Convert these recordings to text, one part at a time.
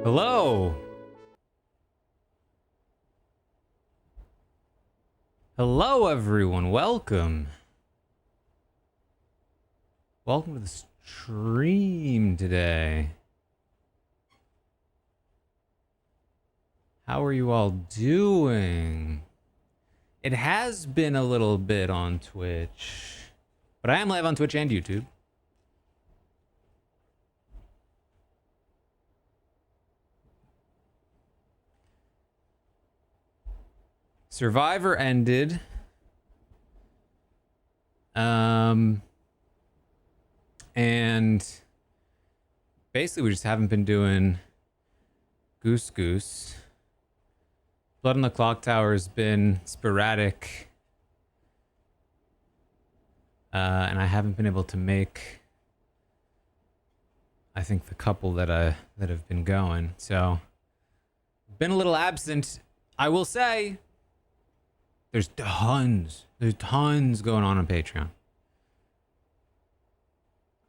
Hello. Hello, everyone. Welcome. Welcome to the stream today. How are you all doing? It has been a little bit on Twitch, but I am live on Twitch and YouTube. Survivor ended. And basically we just haven't been doing Goose Goose. Blood on the Clock Tower has been sporadic. And I haven't been able to make, I think, the couple that have been going. So been a little absent. I will say there's tons going on Patreon.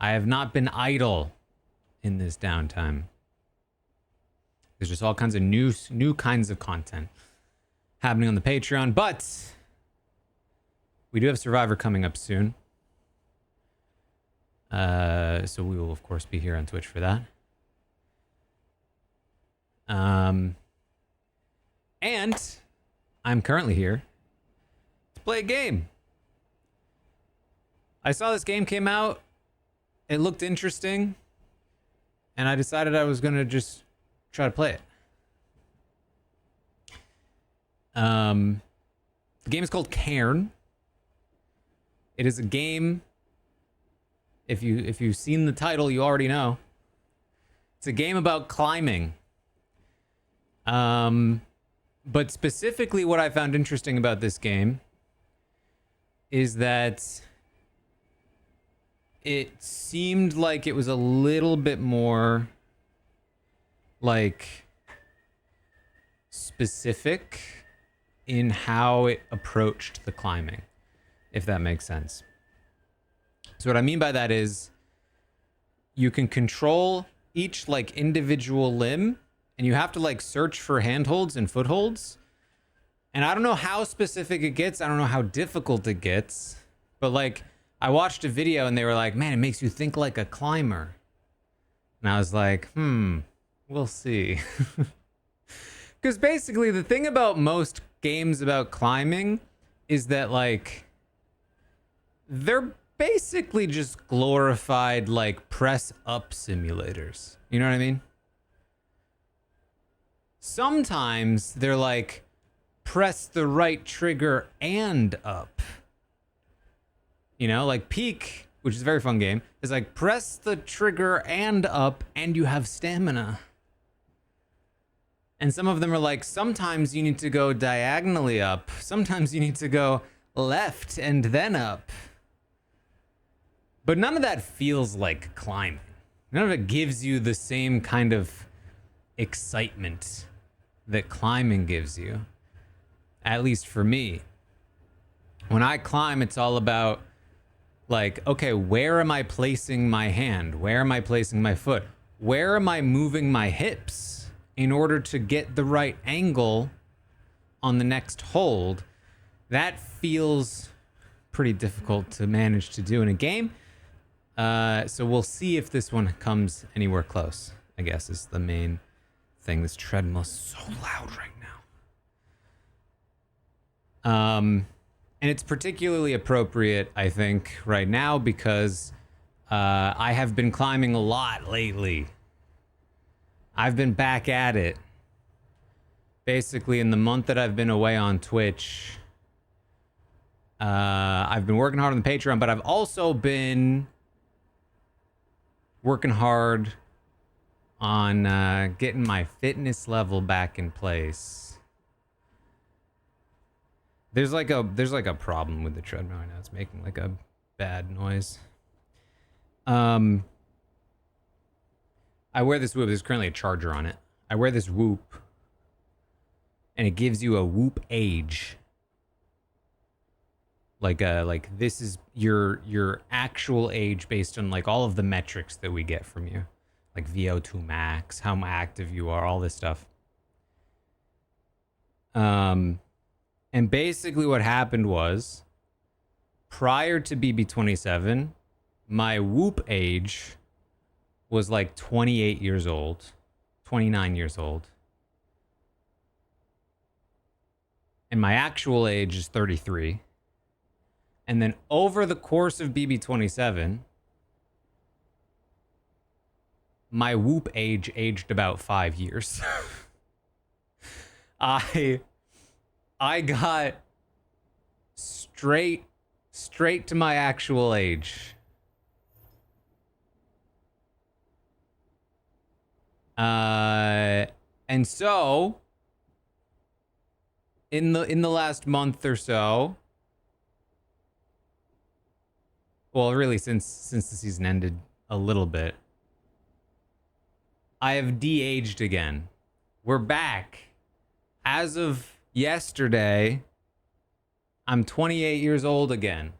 I have not been idle in this downtime. There's just all kinds of new kinds of content happening on the Patreon, but we do have Survivor coming up soon. So we will of course be here on Twitch for that. And I'm currently here to play a game. I saw this game came out. It looked interesting, and I decided I was gonna just try to play it. The game is called Cairn. It is a game. If you've seen the title, you already know. It's a game about climbing. But specifically, what I found interesting about this game is that it seemed like it was a little bit more like specific in how it approached the climbing, if that makes sense. So what I mean by that is you can control each like individual limb, and you have to like search for handholds and footholds. And I don't know how specific it gets. I don't know how difficult it gets, but like I watched a video and they were like, man, it makes you think like a climber. And I was like, we'll see. Because basically the thing about most games about climbing is that like they're basically just glorified like press up simulators. You know what I mean? Sometimes they're like press the right trigger and up. You know, like Peak, which is a very fun game, is like press the trigger and up and you have stamina. And some of them are like, sometimes you need to go diagonally up. Sometimes you need to go left and then up. But none of that feels like climbing. None of it gives you the same kind of excitement that climbing gives you. At least for me. When I climb, it's all about like, okay, where am I placing my hand? Where am I placing my foot? Where am I moving my hips in order to get the right angle on the next hold? That feels pretty difficult to manage to do in a game. So we'll see if this one comes anywhere close, I guess is the main thing. This treadmill is so loud right now. And it's particularly appropriate, I think, right now because I have been climbing a lot lately. I've been back at it. Basically, in the month that I've been away on Twitch, I've been working hard on the Patreon, but I've also been working hard on getting my fitness level back in place. There's like a problem with the treadmill right now. It's making like a bad noise. I wear this Whoop. There's currently a charger on it. I wear this Whoop, and it gives you a Whoop age. Like this is your actual age based on like all of the metrics that we get from you. like VO2 max, how active you are, all this stuff. And basically what happened was, prior to BB27, my Whoop age was like 28 years old, 29 years old. And my actual age is 33. And then over the course of BB27, my Whoop age aged about 5 years. I got straight to my actual age. And so in the last month or so, well, really since the season ended a little bit, I have de-aged again. We're back. As of yesterday, I'm 28 years old again.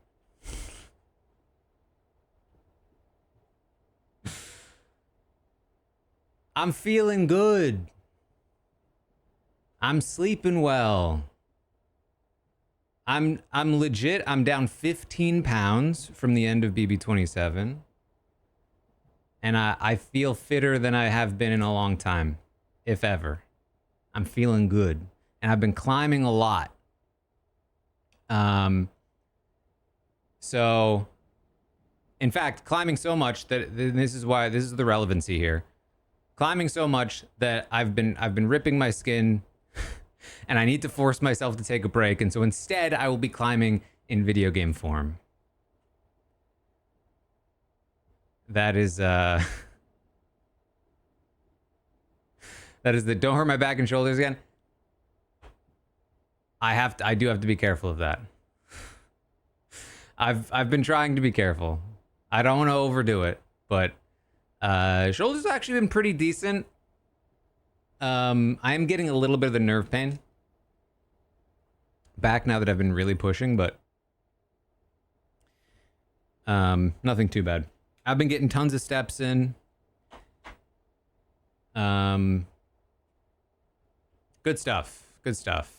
I'm feeling good. I'm sleeping well. I'm legit. I'm down 15 pounds from the end of BB27. And I feel fitter than I have been in a long time, if ever. I'm feeling good. And I've been climbing a lot. So, in fact, climbing so much that this is the relevancy here. Climbing so much that I've been ripping my skin and I need to force myself to take a break. And so instead, I will be climbing in video game form. That is that is the don't hurt my back and shoulders again. I do have to be careful of that. I've been trying to be careful. I don't want to overdo it, but shoulders have actually been pretty decent. I am getting a little bit of the nerve pain back now that I've been really pushing, but nothing too bad. I've been getting tons of steps in. Good stuff. Good stuff.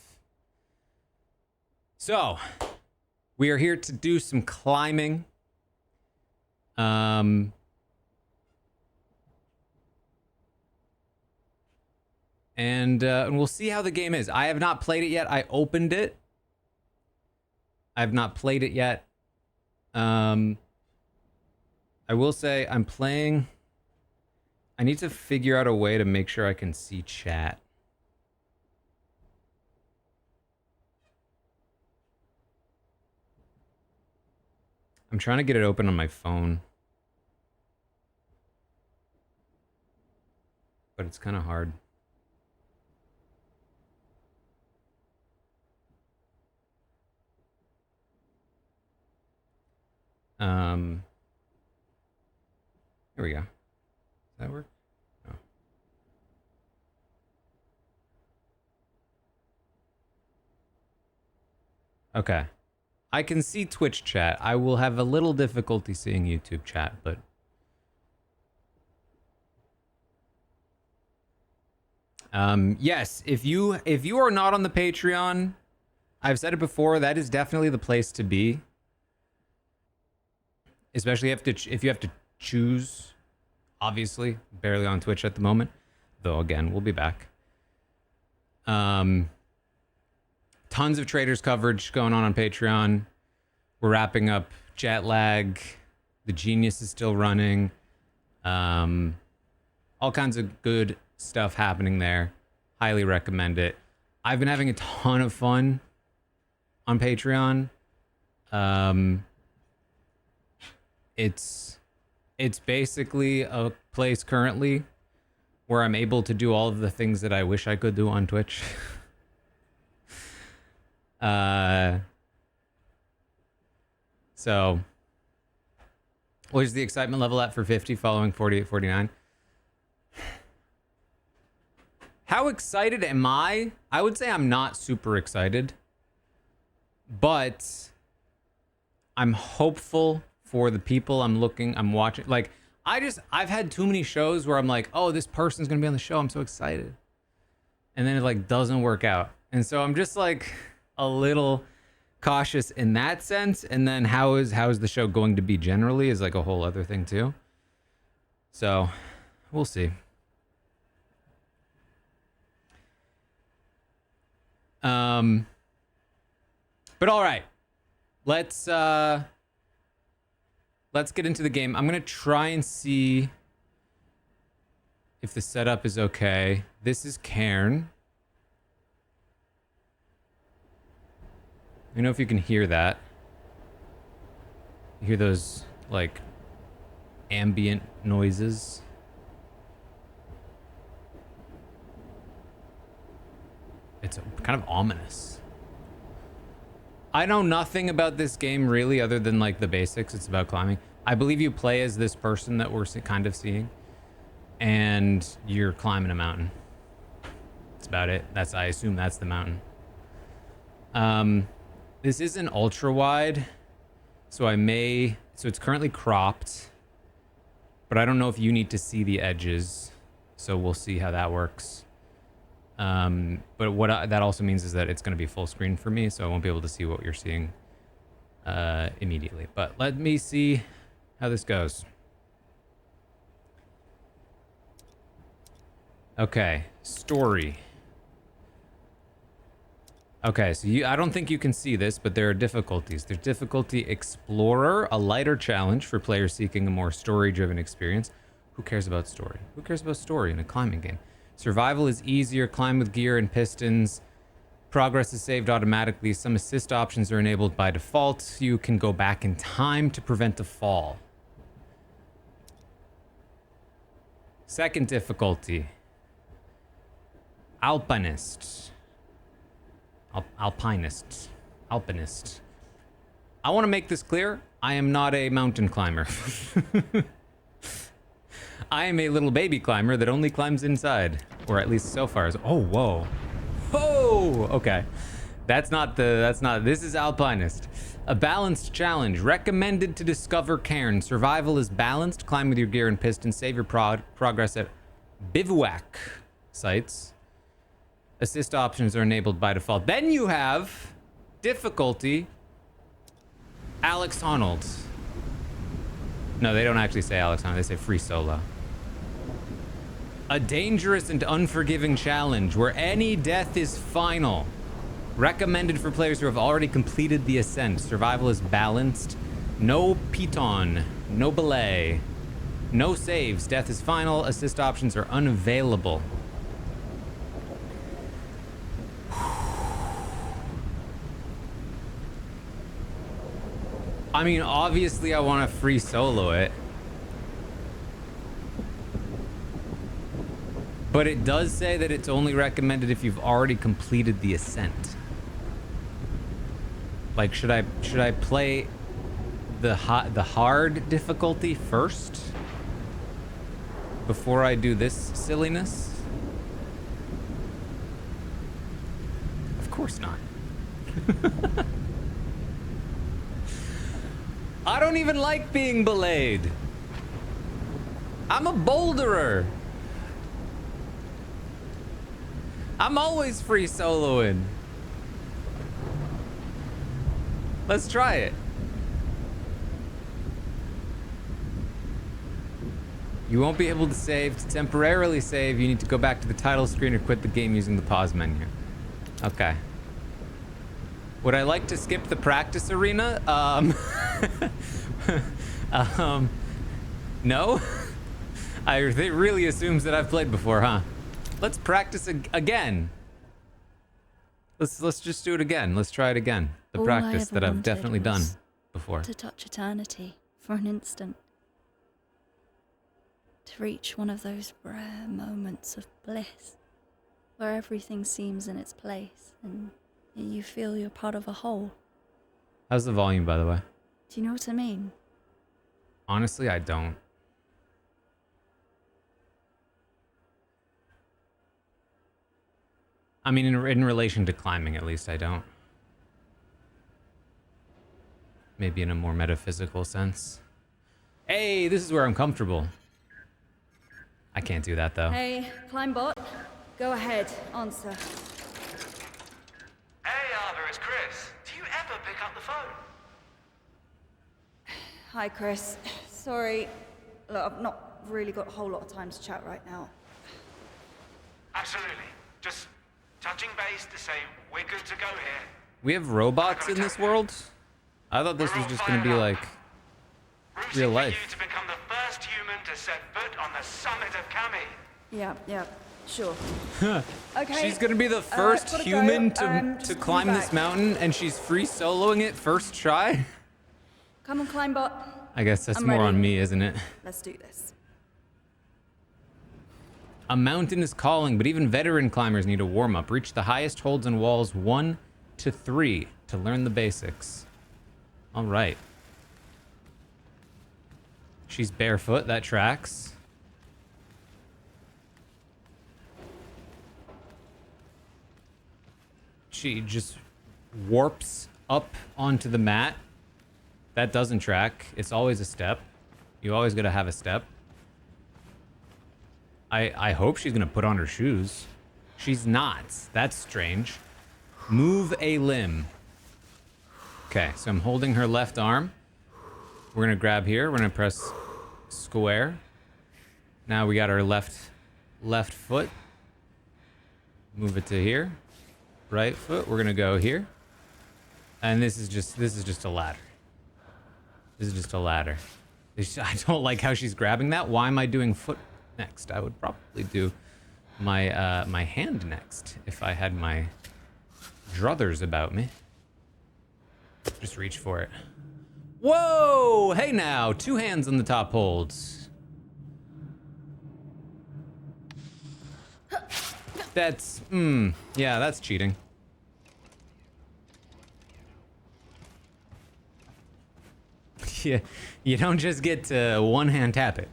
So, we are here to do some climbing. And we'll see how the game is. I have not played it yet. I opened it. I have not played it yet. I will say I'm playing. I need to figure out a way to make sure I can see chat. I'm trying to get it open on my phone. But it's kind of hard. Here we go. Does that work? No. Okay. I can see Twitch chat. I will have a little difficulty seeing YouTube chat, but yes, if you are not on the Patreon, I've said it before, that is definitely the place to be. Especially if you have to choose, obviously, barely on Twitch at the moment. Though again, we'll be back. Tons of traders coverage going on Patreon. We're wrapping up Jet Lag. The Genius is still running. All kinds of good stuff happening there. Highly recommend it. I've been having a ton of fun on Patreon. It's basically a place currently where I'm able to do all of the things that I wish I could do on Twitch. So where's the excitement level at for 50 following 48, 49? How excited am I? I would say I'm not super excited, but I'm hopeful for the people I'm watching. Like, I've had too many shows where I'm like, oh, this person's gonna be on the show. I'm so excited. And then it like doesn't work out. And so I'm just like a little cautious in that sense. And then how is the show going to be generally is like a whole other thing too. So we'll see. But all right, let's get into the game. I'm gonna try and see if the setup is okay. This is Cairn. Let me know if you can hear that. You hear those like ambient noises. It's kind of ominous. I know nothing about this game really other than like the basics. It's about climbing. I believe you play as this person that we're kind of seeing. And you're climbing a mountain. That's about it. I assume that's the mountain. This isn't ultra wide. So it's currently cropped. But I don't know if you need to see the edges. So we'll see how that works. But that also means is that it's going to be full screen for me, so I won't be able to see what you're seeing immediately. But let me see how this goes. Okay, story. Okay, so I don't think you can see this, but there are difficulties. There's difficulty Explorer, a lighter challenge for players seeking a more story-driven experience. Who cares about story? Who cares about story in a climbing game? Survival is easier, climb with gear and pistons. Progress is saved automatically. Some assist options are enabled by default. You can go back in time to prevent a fall. Second difficulty. Alpinist. Alpinist. I want to make this clear. I am not a mountain climber. I am a little baby climber that only climbs inside, or at least so far as. Oh, whoa, whoa. Okay, this is Alpinist, a balanced challenge recommended to discover Cairn. Survival is balanced. Climb with your gear and pistons. Save your progress at bivouac sites. Assist options are enabled by default. Then you have difficulty Alex Honnold. No, they don't actually say Alex Honnold. They say free solo. A dangerous and unforgiving challenge where any death is final. Recommended for players who have already completed the ascent. Survival is balanced. No piton. No belay. No saves. Death is final. Assist options are unavailable. I mean, obviously I want to free solo it. But it does say that it's only recommended if you've already completed the ascent. Like, should I play the hard difficulty first before I do this silliness? Of course not. I don't even like being belayed. I'm a boulderer. I'm always free soloing. Let's try it. You won't be able to save. To temporarily save, you need to go back to the title screen or quit the game using the pause menu. Okay. Would I like to skip the practice arena? No? It really assumes that I've played before, huh? Let's practice again. Let's just do it again. Let's try it again. The All practice that I've definitely done before. To touch eternity for an instant. To reach one of those rare moments of bliss where everything seems in its place and you feel you're part of a whole. How's the volume, by the way? Do you know what I mean? Honestly, I don't. I mean, in relation to climbing, at least, I don't. Maybe in a more metaphysical sense. Hey, this is where I'm comfortable. I can't do that though. Hey, Climbot. Go ahead, answer. Hey, Arthur, it's Chris. Do you ever pick up the phone? Hi, Chris. Sorry. Look, I've not really got a whole lot of time to chat right now. Absolutely. Just touching base to say we're good to go here. We have robots in this world? I thought this was just gonna be like real life. For you to become the first human to set foot on the summit of Kami. Yeah, sure. Okay. She's gonna be the first gotta human go. to Just climb be this back. mountain, and she's free soloing it first try? Come on, Climbot. I guess that's I'm more ready. on me, isn't it? Let's do this. A mountain is calling, but even veteran climbers need a warm-up. Reach the highest holds and walls 1 to 3 to learn the basics. All right. She's barefoot, that tracks. She just warps up onto the mat. That doesn't track. It's always a step. You always gotta have a step. I hope she's gonna put on her shoes. She's not. That's strange. Move a limb. Okay, so I'm holding her left arm. We're gonna grab here. We're gonna press square. Now we got our left foot. Move it to here. Right foot. We're gonna go here. And this is just a ladder. This is just a ladder. I don't like how she's grabbing that. Why am I doing foot next? I would probably do my my hand next if I had my druthers about me. Just reach for it. Whoa! Hey now, 2 hands on the top holds. That's, yeah, that's cheating. Yeah, you don't just get to one hand tap it.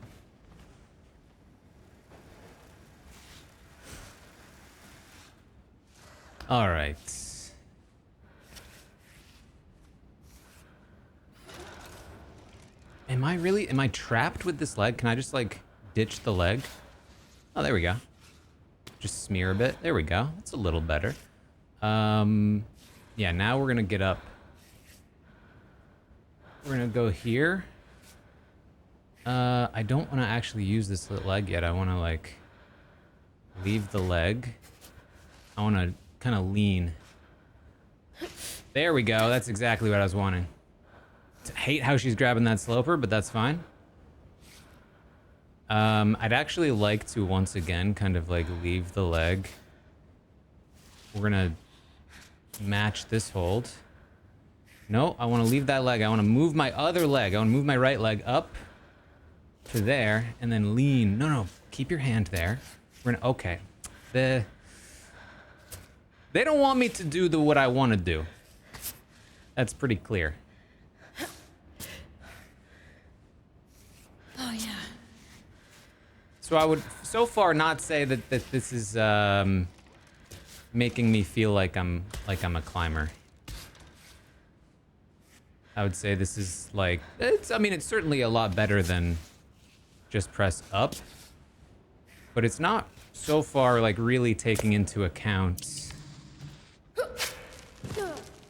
All right. Am I trapped with this leg? Can I just like ditch the leg? Oh, there we go. Just smear a bit. There we go. That's a little better. Yeah, now we're gonna get up. We're gonna go here. I don't want to actually use this leg yet. I want to like leave the leg. I want to kind of lean. There we go. That's exactly what I was wanting. I hate how she's grabbing that sloper, but that's fine. I'd actually like to once again kind of like leave the leg. We're gonna match this hold. No, I want to leave that leg. I want to move my other leg. I want to move my right leg up to there and then lean. No, keep your hand there. We're gonna, okay. They don't want me to do what I want to do. That's pretty clear. Oh yeah. So I would so far not say that this is making me feel like I'm a climber. I would say this is like it's certainly a lot better than just press up. But it's not so far like really taking into account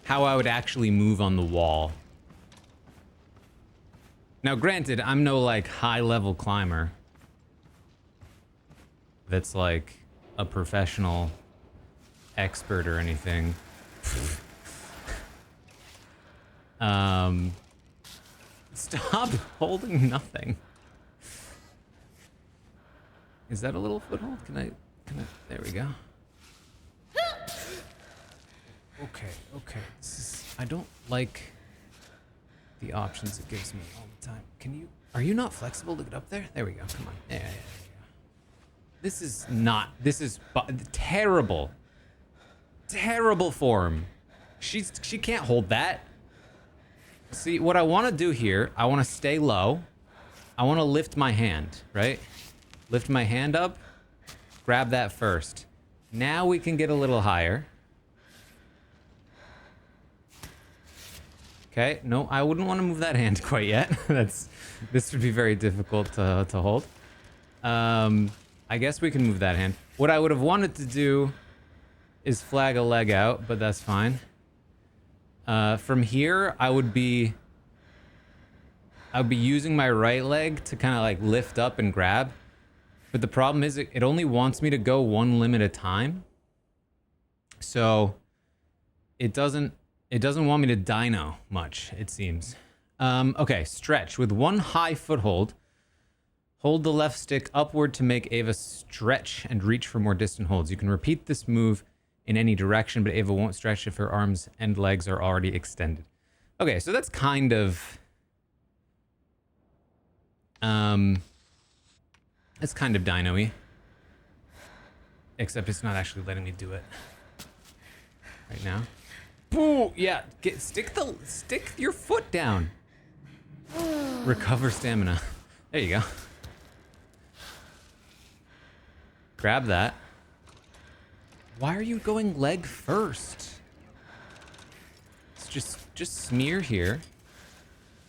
how I would actually move on the wall. Now granted, I'm no like high level climber that's like a professional expert or anything. Stop holding nothing. Is that a little foothold? Can I, there we go. Okay. I don't like the options it gives me all the time. Are you not flexible to get up there? There we go, come on. Yeah, there we go. This is terrible. Terrible form. She can't hold that. See, what I want to do here, I want to stay low. I want to lift my hand, right? Lift my hand up, grab that first. Now we can get a little higher. Okay, no, I wouldn't want to move that hand quite yet. This would be very difficult to hold. I guess we can move that hand. What I would have wanted to do is flag a leg out, but that's fine. From here, I would be using my right leg to kind of like lift up and grab. But the problem is it only wants me to go one limb at a time. So it doesn't want me to dyno much, it seems. Okay, stretch. With one high foothold, hold the left stick upward to make Ava stretch and reach for more distant holds. You can repeat this move in any direction, but Ava won't stretch if her arms and legs are already extended. Okay, so that's kind of... it's kind of dino-y. Except it's not actually letting me do it right now. Boo! Yeah, stick your foot down. Recover stamina. There you go. Grab that. Why are you going leg first? It's just smear here.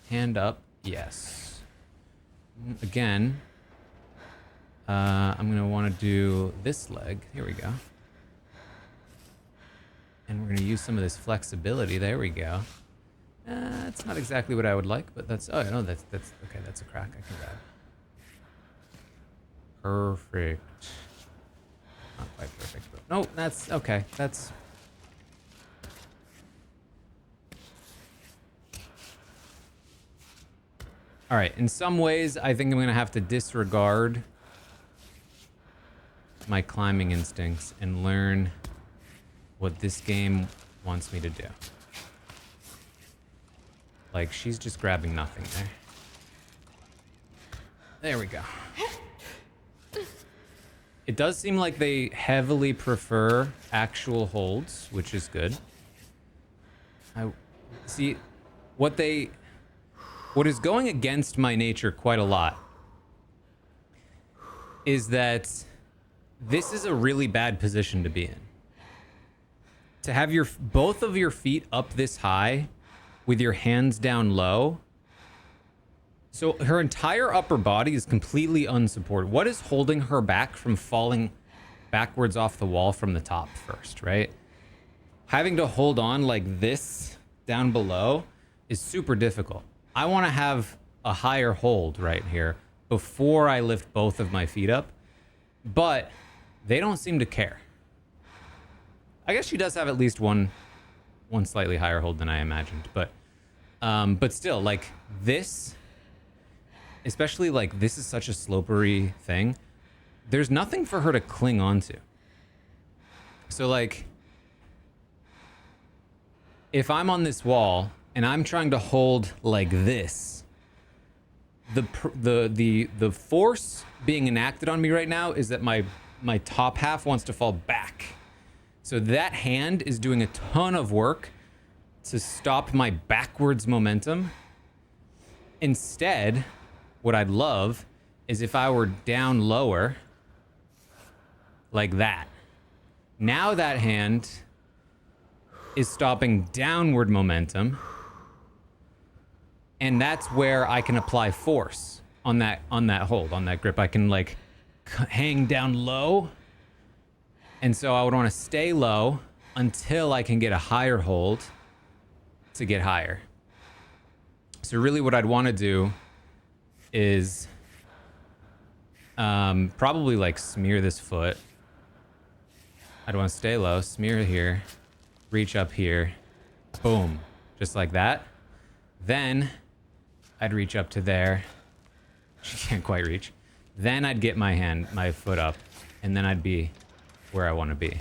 Hand up. Yes. Again. I'm gonna want to do this leg. Here we go. And we're gonna use some of this flexibility. There we go. It's not exactly what I would like, but that's... Oh, no, that's okay. That's a crack I can grab. Perfect. Not quite perfect, but... No, that's... Okay, that's... Alright, in some ways, I think I'm gonna have to disregard my climbing instincts and learn what this game wants me to do. Like, she's just grabbing nothing there. There we go. It does seem like they heavily prefer actual holds, which is good. I see what is going against my nature quite a lot is that this is a really bad position to be in. To have both of your feet up this high with your hands down low. So her entire upper body is completely unsupported. What is holding her back from falling backwards off the wall from the top first, right? Having to hold on like this down below is super difficult. I want to have a higher hold right here before I lift both of my feet up, but they don't seem to care. I guess she does have at least one slightly higher hold than I imagined, but still, like this, especially like this is such a slopery thing. There's nothing for her to cling onto. So like, if I'm on this wall and I'm trying to hold like this, the force being enacted on me right now is that my top half wants to fall back. So that hand is doing a ton of work to stop my backwards momentum. Instead, what I'd love is if I were down lower, like that. Now that hand is stopping downward momentum, and that's where I can apply force on that hold, on that grip. I can like hang down low, and so I would want to stay low until I can get a higher hold to get higher. So really what I'd want to do is probably like smear this foot. I'd want to stay low, smear here, reach up here, boom, just like that. Then I'd reach up to there. She can't quite reach. Then I'd get my foot up, and then I'd be where I want to be.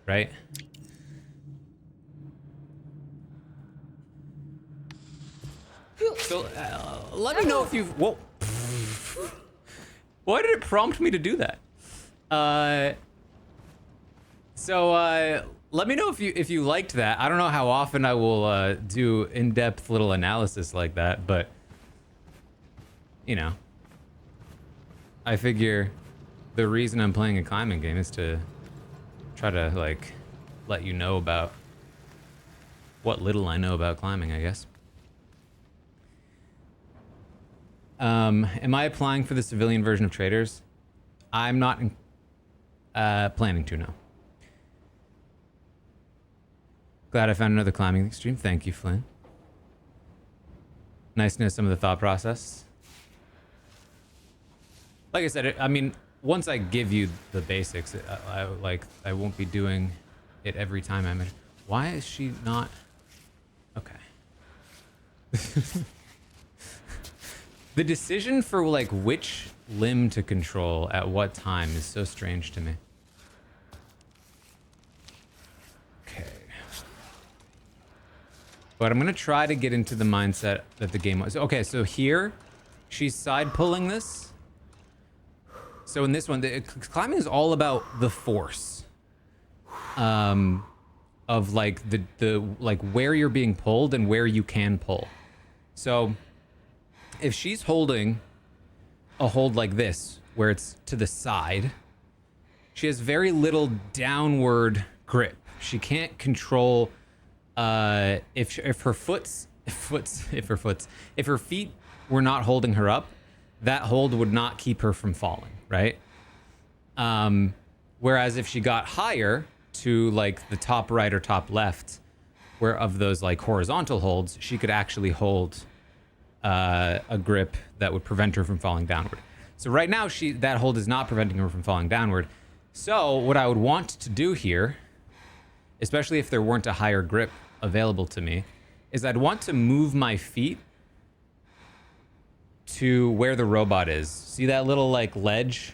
Right? So let me know if you've... Whoa. Why did it prompt me to do that? Let me know if you liked that. I don't know how often I will do in-depth little analysis like that, but you know, I figure the reason I'm playing a climbing game is to try to like let you know about what little I know about climbing, I guess. Am I applying for the civilian version of Traders? I'm not planning to, no. Glad I found another climbing stream. Thank you, Flynn. Nice to know some of the thought process. Like I said, I mean, once I give you the basics, I won't be doing it every time I'm in. Why is she not? Okay. The decision for like which limb to control at what time is so strange to me. Okay. But I'm gonna try to get into the mindset that the game was. Okay, so here, she's side pulling this. So in this one, climbing is all about the force. Of like the like where you're being pulled and where you can pull. So if she's holding a hold like this, where it's to the side, she has very little downward grip. She can't control if her feet were not holding her up, that hold would not keep her from falling, right? Whereas if she got higher to like the top right or top left, where of those like horizontal holds, she could actually hold a grip that would prevent her from falling downward. So right now that hold is not preventing her from falling downward. So what I would want to do here, especially if there weren't a higher grip available to me, is I'd want to move my feet to where the robot is. See that little like ledge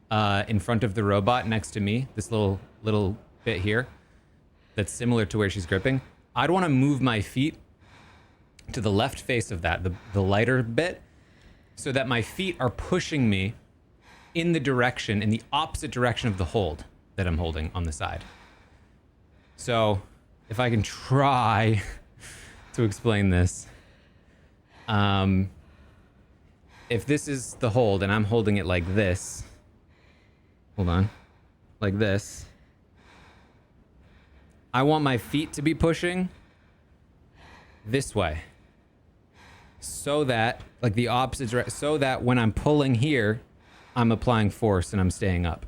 in front of the robot next to me? This little bit here that's similar to where she's gripping. I'd want to move my feet to the left face of that, the lighter bit, so that my feet are pushing me in the opposite direction of the hold that I'm holding on the side. So if I can try to explain this, if this is the hold and I'm holding it like this, hold on, like this, I want my feet to be pushing this way, so that, like the opposite direction, so that when I'm pulling here, I'm applying force and I'm staying up,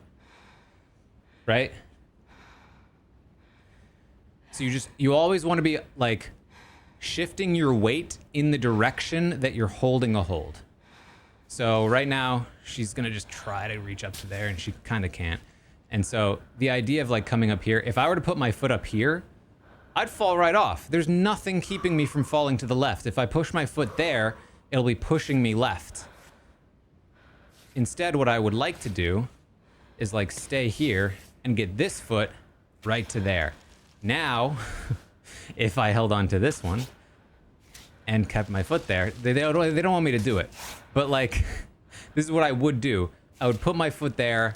right? So you always want to be like shifting your weight in the direction that you're holding a hold. So right now she's gonna just try to reach up to there and she kind of can't. And so the idea of like coming up here, if I were to put my foot up here, I'd fall right off. There's nothing keeping me from falling to the left. If I push my foot there, it'll be pushing me left. Instead, what I would like to do is like stay here and get this foot right to there. Now, if I held on to this one and kept my foot there, they don't want me to do it. But like, this is what I would do. I would put my foot there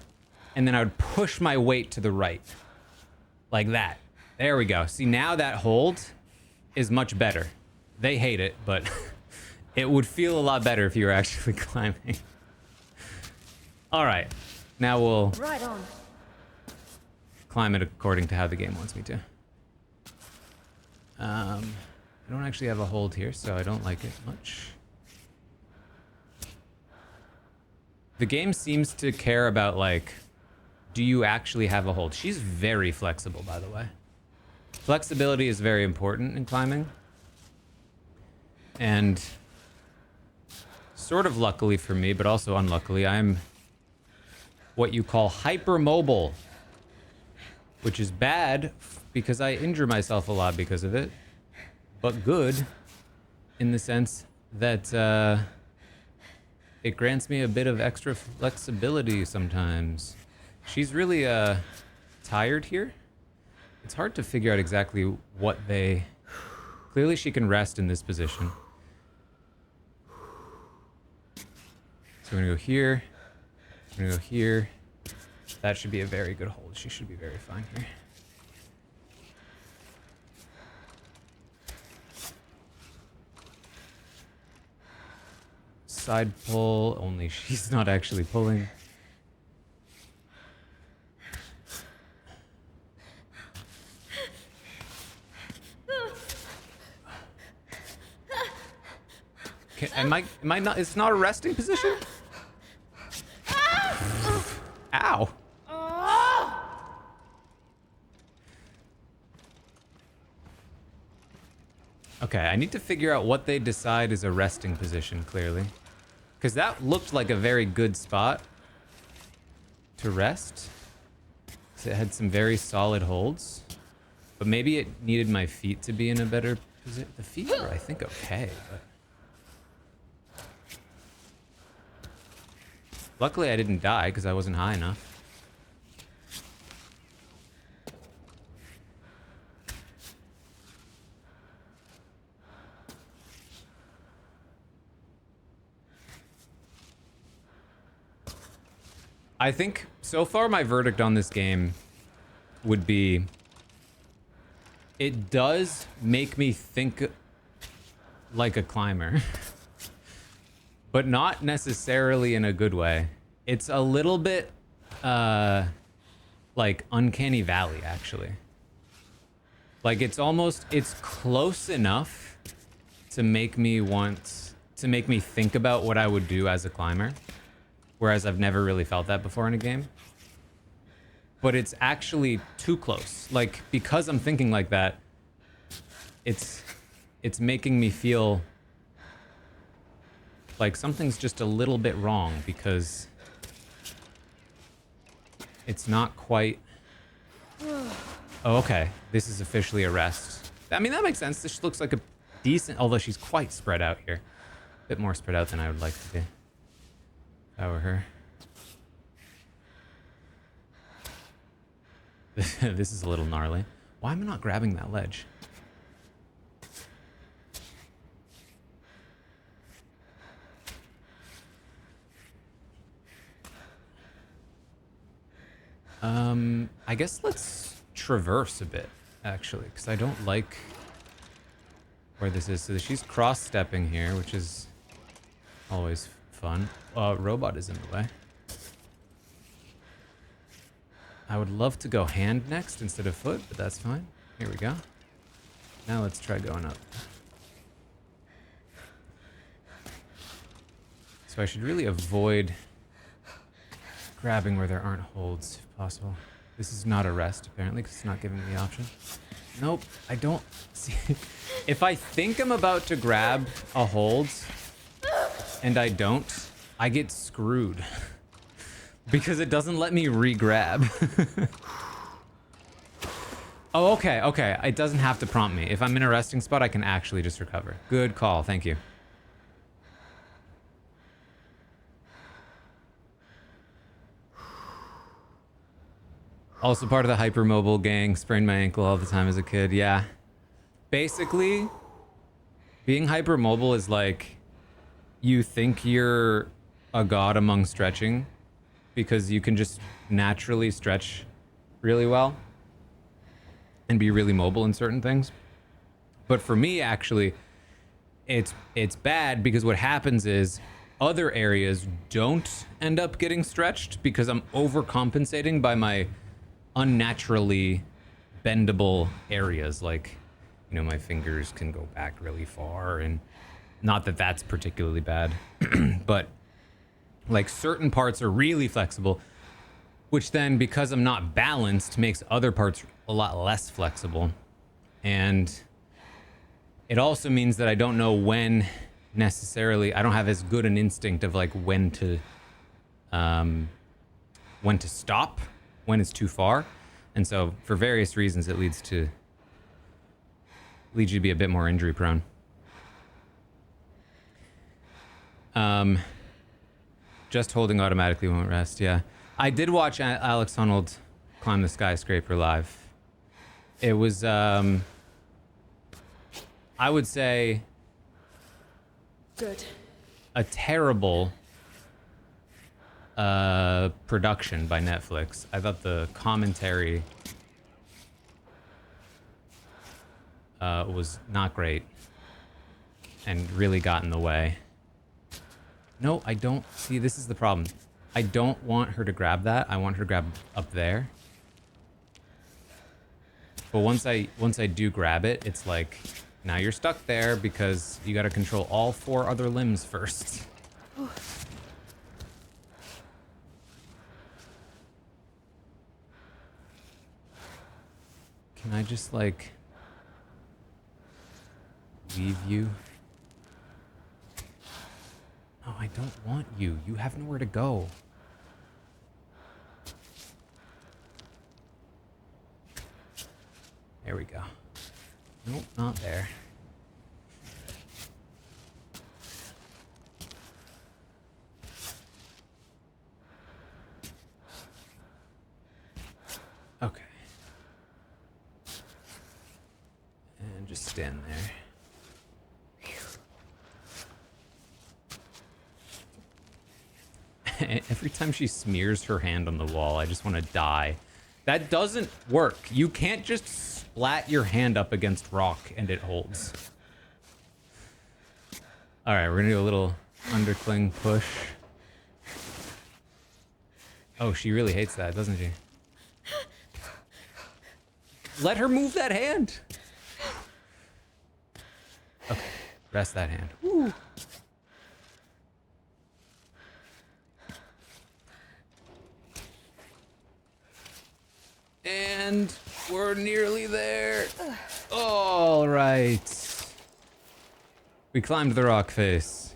and then I would push my weight to the right. Like that. There we go. See, now that hold is much better. They hate it, but it would feel a lot better if you were actually climbing. All right. Now we'll Right on. climb it according to how the game wants me to. I don't actually have a hold here, so I don't like it much. The game seems to care about, like, do you actually have a hold? She's very flexible, by the way. Flexibility is very important in climbing. And sort of luckily for me, but also unluckily, I'm what you call hypermobile, which is bad because I injure myself a lot because of it, but good in the sense that it grants me a bit of extra flexibility sometimes. She's really tired here. It's hard to figure out exactly what they... Clearly she can rest in this position. So we're gonna go here. We're gonna go here. That should be a very good hold. She should be very fine here. Side pull, only she's not actually pulling. Am I not? It's not a resting position? Ow. Okay, I need to figure out what they decide is a resting position, clearly. Because that looked like a very good spot to rest. So it had some very solid holds. But maybe it needed my feet to be in a better position. The feet were, I think, okay. But... Luckily, I didn't die because I wasn't high enough. I think so far my verdict on this game would be it does make me think like a climber, but not necessarily in a good way. It's a little bit like Uncanny Valley, actually. Like it's close enough to make me think about what I would do as a climber. Whereas I've never really felt that before in a game. But it's actually too close. Like, because I'm thinking like that, it's making me feel like something's just a little bit wrong because it's not quite... Oh, okay. This is officially a rest. I mean, that makes sense. This looks like a decent... Although she's quite spread out here. A bit more spread out than I would like to be. If I were her. This is a little gnarly. Why am I not grabbing that ledge? I guess let's traverse a bit, actually, because I don't like where this is. So she's cross-stepping here, which is always fun. Robot is in the way. I would love to go hand next instead of foot, but that's fine. Here we go. Now let's try going up. So I should really avoid grabbing where there aren't holds, if possible. This is not a rest, apparently, because it's not giving me the option. Nope, I don't see... If I think I'm about to grab a hold, and I don't, I get screwed. Because it doesn't let me re-grab. Oh, okay, okay. It doesn't have to prompt me. If I'm in a resting spot, I can actually just recover. Good call, thank you. Also part of the hypermobile gang, sprained my ankle all the time as a kid, yeah. Basically, being hypermobile is like, you think you're a god among stretching because you can just naturally stretch really well and be really mobile in certain things. But for me, actually, it's bad because what happens is other areas don't end up getting stretched because I'm overcompensating by my unnaturally bendable areas. Like, you know, my fingers can go back really far, and not that that's particularly bad, but like certain parts are really flexible, which then, because I'm not balanced, makes other parts a lot less flexible. And it also means that I don't know when necessarily, I don't have as good an instinct of like when to stop, when it's too far. And so for various reasons, it leads you to be a bit more injury prone. Just holding automatically won't rest, yeah. I did watch Alex Honnold climb the skyscraper live. It was, I would say, good. A terrible production by Netflix. I thought the commentary was not great and really got in the way. No, I don't. See, this is the problem. I don't want her to grab that. I want her to grab up there. But once I do grab it, it's like Now you're stuck there because you gotta control all 4 other limbs first. Can I just, like, leave you? No, I don't want you. You have nowhere to go. There we go. Nope, not there. Okay. And just stand there. Every time she smears her hand on the wall, I just want to die. That doesn't work. You can't just splat your hand up against rock and it holds. All right, we're gonna do a little undercling push. Oh, she really hates that, doesn't she? Let her move that hand. Okay, rest that hand. Woo. And we're nearly there. All right. We climbed the rock face.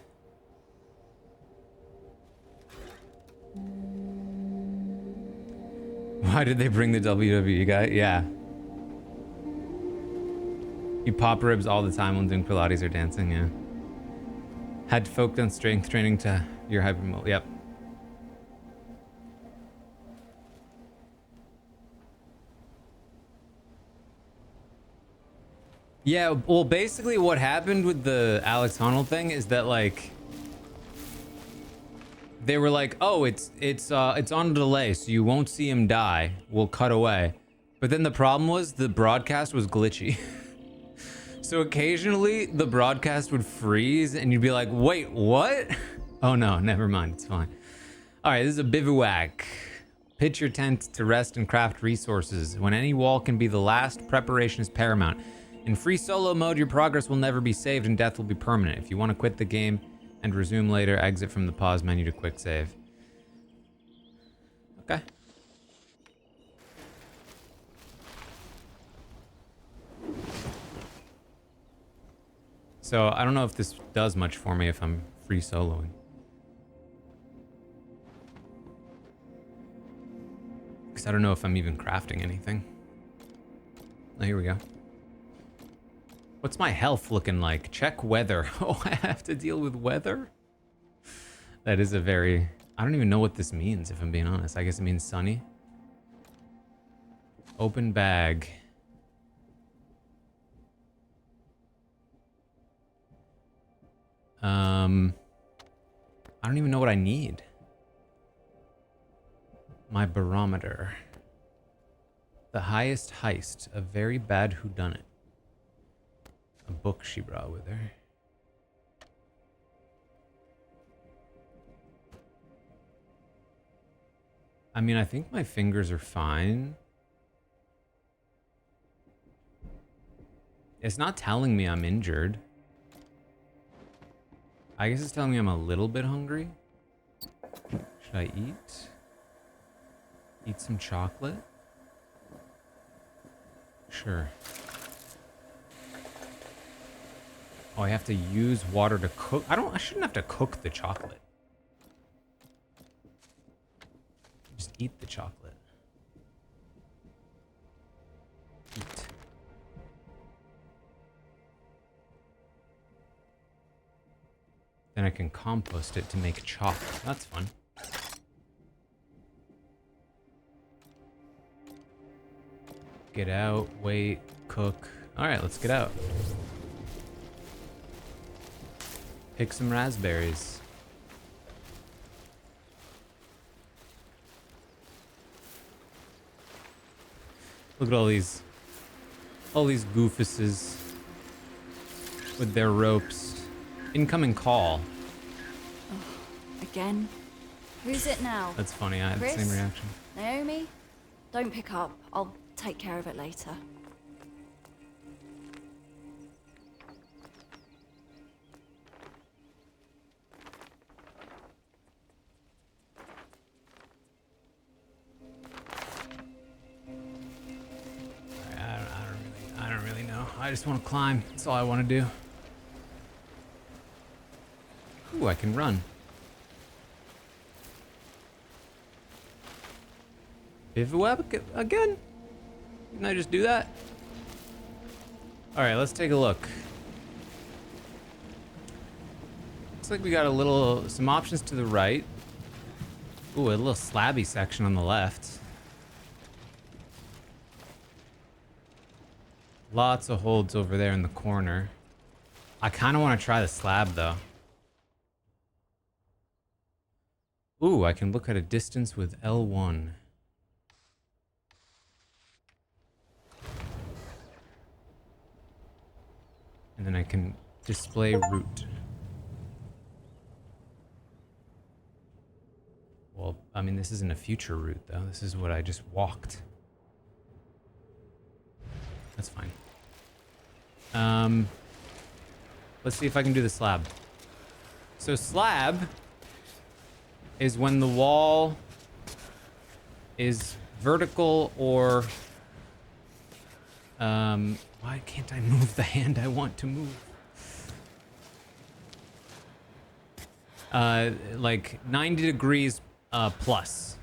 Why did they bring the WWE guy? Yeah. You pop ribs all the time when doing Pilates or dancing, yeah. Had to focus on strength training to your hypermobile. Yep. Yeah, well, basically what happened with the Alex Honnold thing is that, like, they were like, oh, it's on a delay, so you won't see him die. We'll cut away. But then the problem was the broadcast was glitchy. So occasionally the broadcast would freeze and you'd be like, wait, what? Oh no, never mind, it's fine. All right, this is a bivouac. Pitch your tent to rest and craft resources. When any wall can be the last, preparation is paramount. In free solo mode, your progress will never be saved and death will be permanent. If you want to quit the game and resume later, exit from the pause menu to quick save. Okay. So I don't know if this does much for me if I'm free soloing. Because I don't know if I'm even crafting anything. Oh, here we go. What's my health looking like? Check weather. Oh, I have to deal with weather? That is a very... I don't even know what this means, if I'm being honest. I guess it means sunny. Open bag. I don't even know what I need. My barometer. The highest heist. A very bad whodunit. A book she brought with her. I mean, I think my fingers are fine. It's not telling me I'm injured. I guess it's telling me I'm a little bit hungry. Should I eat? Eat some chocolate? Sure. Oh, I have to use water to cook. I shouldn't have to cook the chocolate. Just eat the chocolate. Eat. Then I can compost it to make chocolate. That's fun. Get out, wait, cook. All right, let's get out. Pick some raspberries. Look at all these goofuses with their ropes. Incoming call. Oh, again? Who's it now? That's funny, I had the Chris? same reaction. Naomi? Don't pick up. I'll take care of it later. I just want to climb. That's all I want to do. Ooh, I can run. Bivouac again? Didn't I just do that? Alright, let's take a look. Looks like we got some options to the right. Ooh, a little slabby section on the left. Lots of holds over there in the corner. I kind of want to try the slab, though. Ooh, I can look at a distance with L1. And then I can display route. Well, I mean, this isn't a future route, though. This is what I just walked. That's fine. Let's see if I can do the slab. So slab is when the wall is vertical or... why can't I move the hand I want to move? Like 90 degrees plus.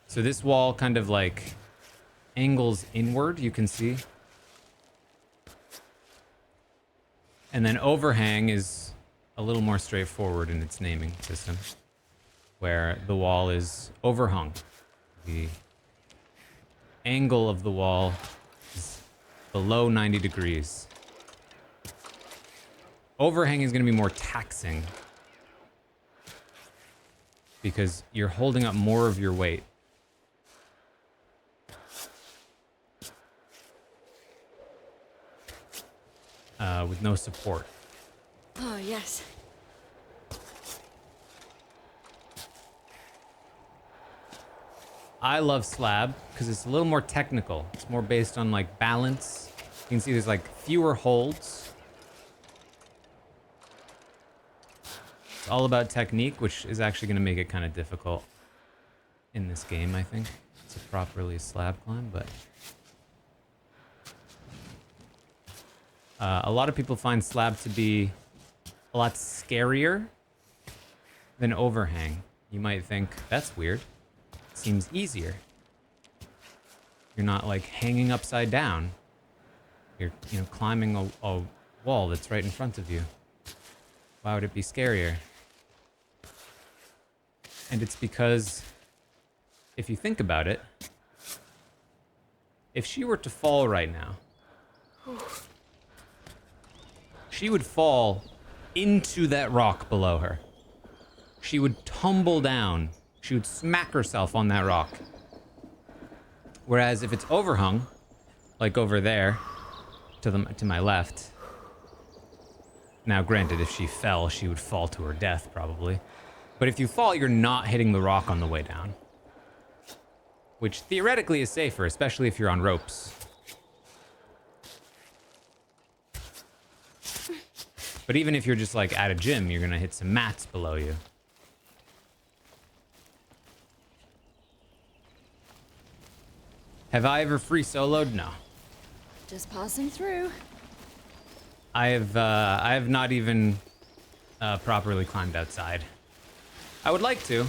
So this wall kind of like angles inward, you can see. And then overhang is a little more straightforward in its naming system, where the wall is overhung. The angle of the wall is below 90 degrees. Overhang is going to be more taxing because you're holding up more of your weight. With no support. Oh, yes. I love slab because it's a little more technical. It's more based on like balance. You can see there's like fewer holds. It's all about technique, which is actually going to make it kind of difficult in this game, I think, to properly slab climb, but... a lot of people find slab to be a lot scarier than overhang. You might think, that's weird. It seems easier. You're not like hanging upside down. You're, climbing a wall that's right in front of you. Why would it be scarier? And it's because, if you think about it, if she were to fall right now, she would fall into that rock below her. She would tumble down. She would smack herself on that rock. Whereas if it's overhung, like over there, to my left. Now, granted, if she fell, she would fall to her death, probably. But if you fall, you're not hitting the rock on the way down. Which theoretically is safer, especially if you're on ropes. But even if you're just like at a gym, you're gonna hit some mats below you. Have I ever free soloed? No. Just passing through. I have not even properly climbed outside. I would like to.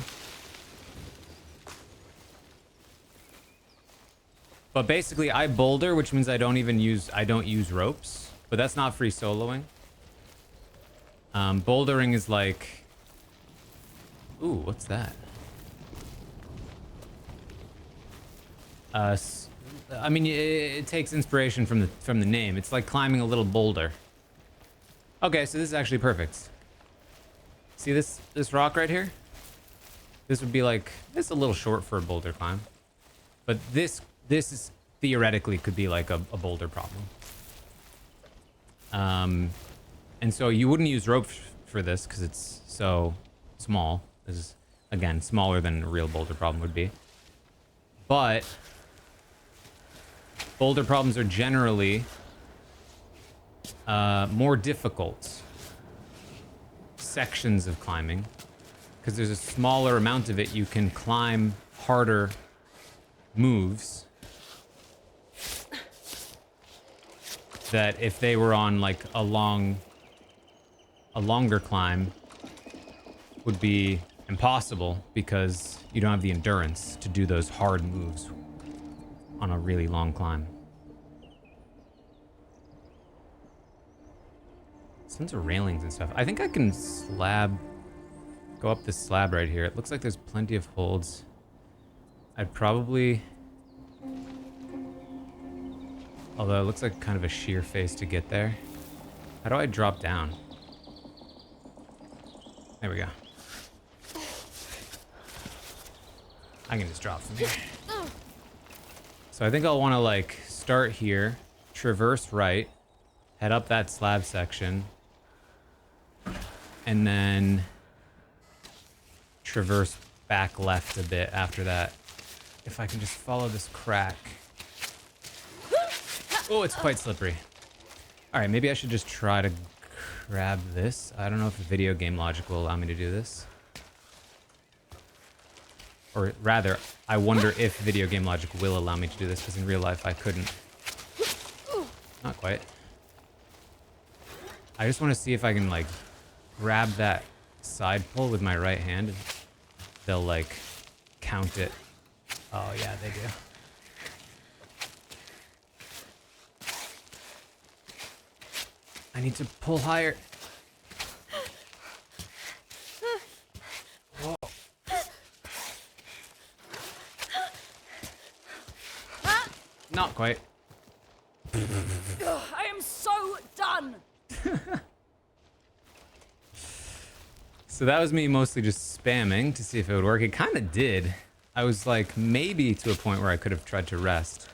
But basically I boulder, which means I don't use ropes, but that's not free soloing. Bouldering is like... Ooh, what's that? I mean, it takes inspiration from the name. It's like climbing a little boulder. Okay, so this is actually perfect. See this rock right here? This would be like... It's a little short for a boulder climb. But this is theoretically could be like a boulder problem. And so you wouldn't use rope for this because it's so small. This is, again, smaller than a real boulder problem would be. But boulder problems are generally more difficult sections of climbing because there's a smaller amount of it. You can climb harder moves. that if they were on like a longer climb would be impossible because you don't have the endurance to do those hard moves on a really long climb. Tons of railings and stuff. I think I can go up this slab right here. It looks like there's plenty of holds. I'd probably, although it looks like kind of a sheer face to get there. How do I drop down? There we go. I can just drop from here. So I think I'll want to like start here, traverse right, head up that slab section, and then traverse back left a bit after that. If I can just follow this crack. Oh, it's quite slippery. All right, maybe I should just try to grab this. I don't know if the video game logic will allow me to do this. Or rather, I wonder if video game logic will allow me to do this, because in real life I couldn't. Not quite. I just want to see if I can like grab that side pull with my right hand and they'll like count it. Oh yeah, they do. I need to pull higher. Whoa. Not quite. I am so done. So that was me mostly just spamming to see if it would work. It kind of did. I was like maybe to a point where I could have tried to rest.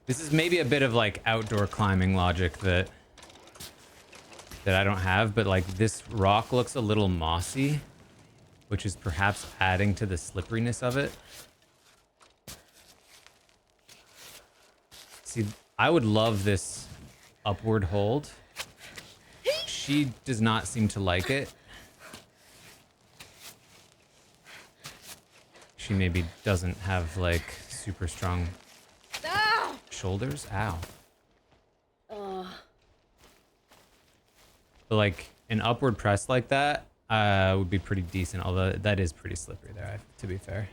This is maybe a bit of like outdoor climbing logic that I don't have, but like this rock looks a little mossy, which is perhaps adding to the slipperiness of it. See, I would love this upward hold. She does not seem to like it. She maybe doesn't have like super strong shoulders. Ow. But like an upward press like that would be pretty decent, although that is pretty slippery there, to be fair.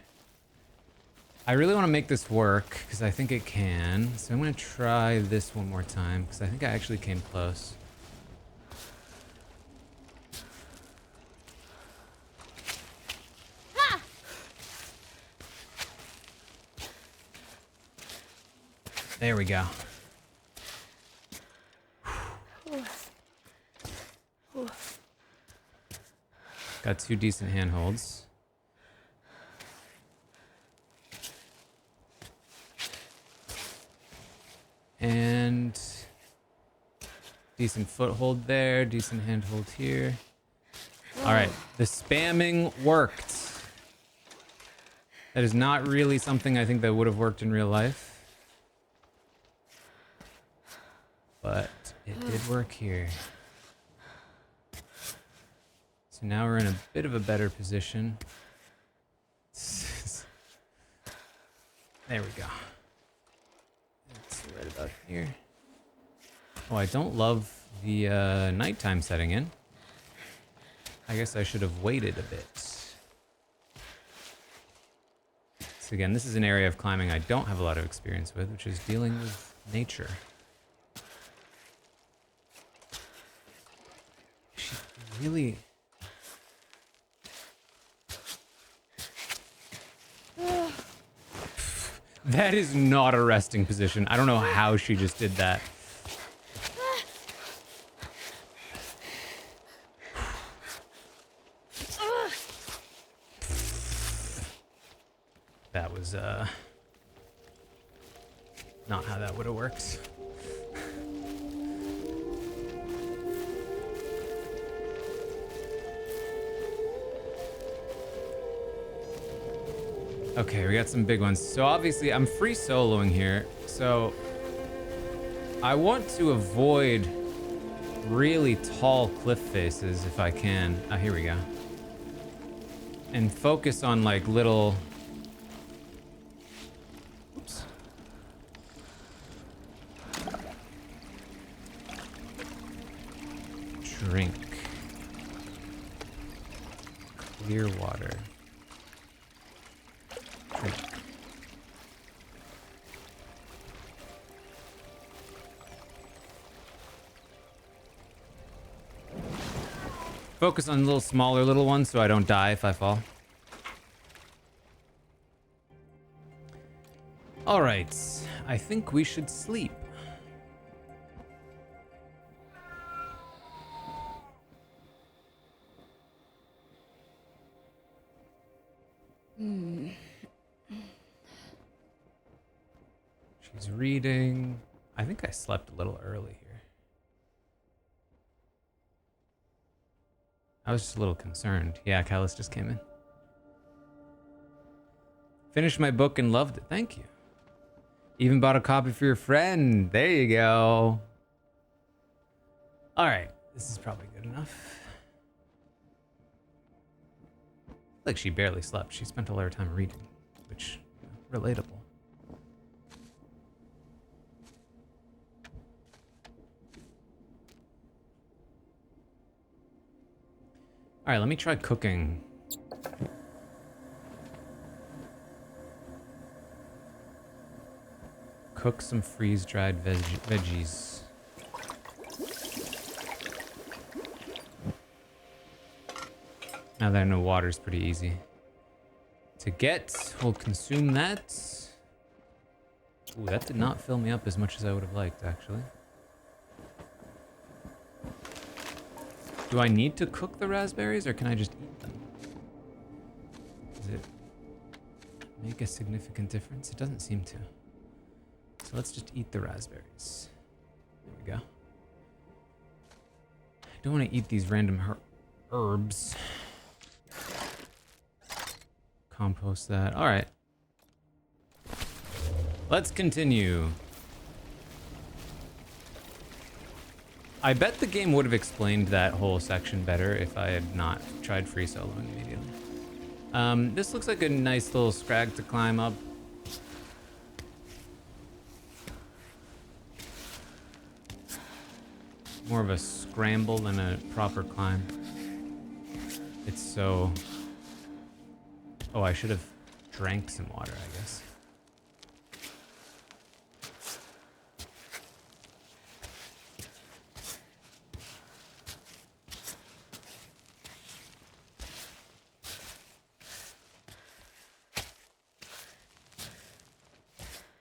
I really want to make this work because I think it can. So I'm going to try this one more time because I think I actually came close. There we go. Got 2 decent handholds. And decent foothold there, decent handhold here. All right, the spamming worked. That is not really something I think that would have worked in real life. But it did work here. So now we're in a bit of a better position. There we go. It's right about here. Oh, I don't love the nighttime setting in. I guess I should have waited a bit. So again, this is an area of climbing I don't have a lot of experience with, which is dealing with nature. She really... That is not a resting position. I don't know how she just did that. That was not how that would have worked. Okay, we got some big ones. So obviously I'm free soloing here. So I want to avoid really tall cliff faces if I can. Ah, here we go. And focus on like little... Oops. Drink. Clear water. Drink. Focus on little smaller little ones so I don't die if I fall. All right, I think we should sleep. She's reading. I think I slept a little early here. I was just a little concerned. Yeah, Callus just came in. Finished my book and loved it. Thank you. Even bought a copy for your friend. There you go. All right, this is probably good enough. Like she barely slept. She spent all her time reading, which, relatable. All right, let me try cooking. Cook some freeze-dried veggies. Now that I know water's pretty easy to get, we'll consume that. Ooh, that did not fill me up as much as I would have liked, actually. Do I need to cook the raspberries, or can I just eat them? Does it make a significant difference? It doesn't seem to. So let's just eat the raspberries. There we go. I don't want to eat these random herbs. Compost that. All right. Let's continue. I bet the game would have explained that whole section better if I had not tried free soloing immediately. This looks like a nice little scrag to climb up. More of a scramble than a proper climb. It's so... Oh, I should have drank some water, I guess.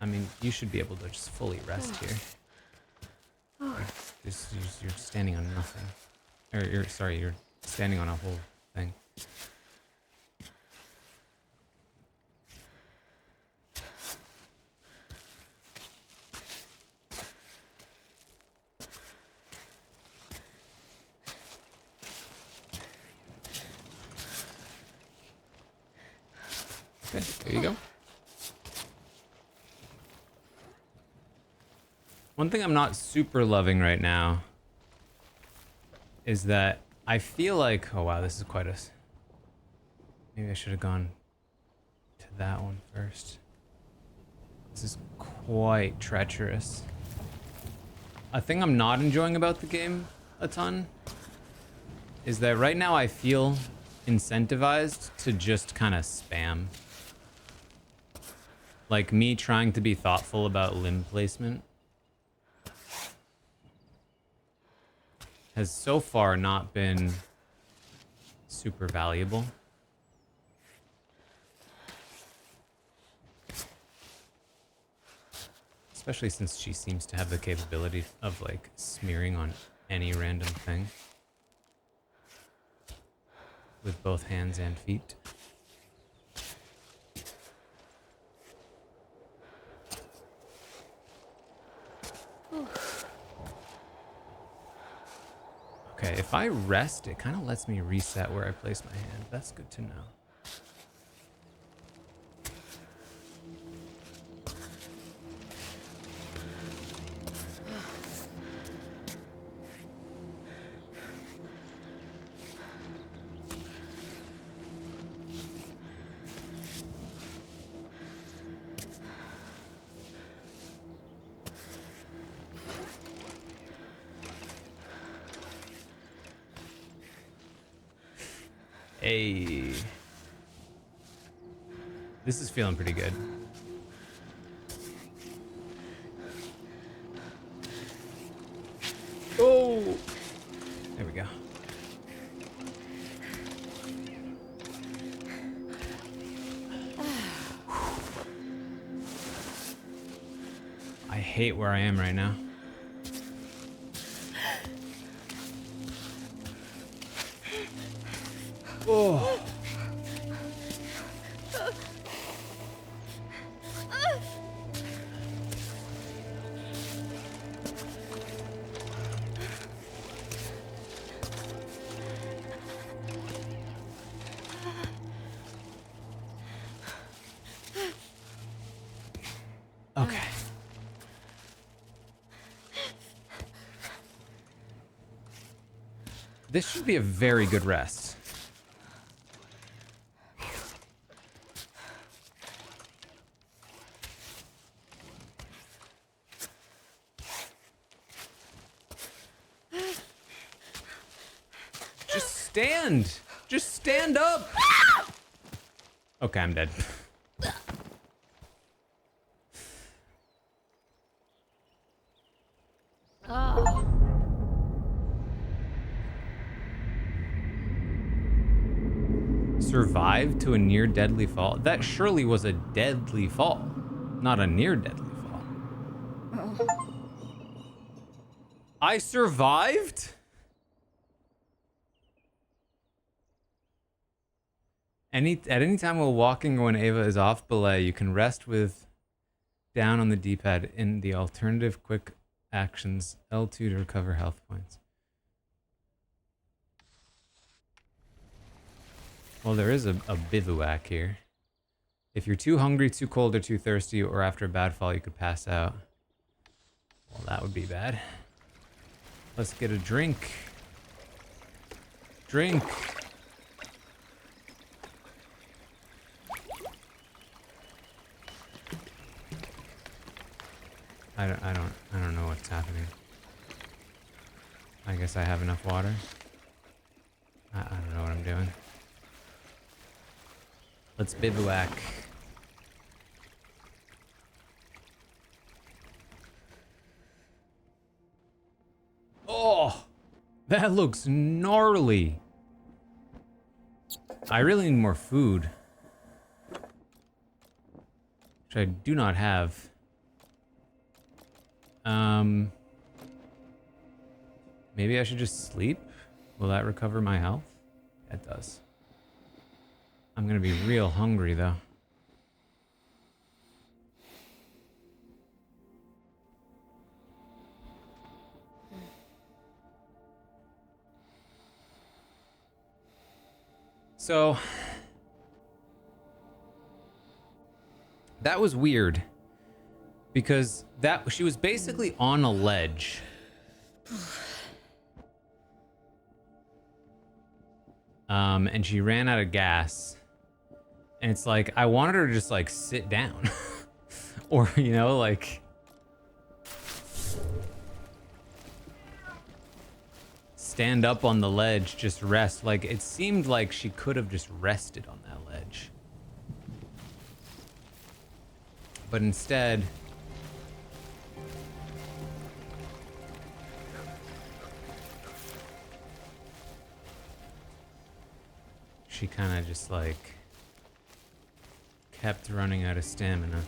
I mean, you should be able to just fully rest here. You're standing on nothing. Or you're standing on a whole thing. Okay, there you go. One thing I'm not super loving right now is that I feel like, oh wow, this is quite a... Maybe I should have gone to that one first. This is quite treacherous. A thing I'm not enjoying about the game a ton is that right now I feel incentivized to just kind of spam. Like me trying to be thoughtful about limb placement has so far not been super valuable. Especially since she seems to have the capability of like smearing on any random thing with both hands and feet. Okay, if I rest, it kind of lets me reset where I place my hand. That's good to know. Hey. This is feeling pretty good. Oh! There we go. I hate where I am right now. Oh. Okay. This should be a very good rest. Just stand! Just stand up! Okay, I'm dead. Survived to a near deadly fall. That surely was a deadly fall, not a near deadly fall. I survived? At any time while walking or when Ava is off belay, you can rest with down on the D-pad in the alternative quick actions L2 to recover health points. Well, there is a bivouac here. If you're too hungry, too cold, or too thirsty, or after a bad fall, you could pass out. Well, that would be bad. Let's get a drink. Drink. I don't know what's happening. I guess I have enough water. I don't know what I'm doing. Let's bivouac. Oh, that looks gnarly. I really need more food, which I do not have. Maybe I should just sleep? Will that recover my health? It does. I'm gonna be real hungry though. So that was weird because she was basically on a ledge. And she ran out of gas. And it's like, I wanted her to just like sit down. Or, you know, like stand up on the ledge, just rest. Like, it seemed like she could have just rested on that ledge. But instead, she kind of just like kept running out of stamina.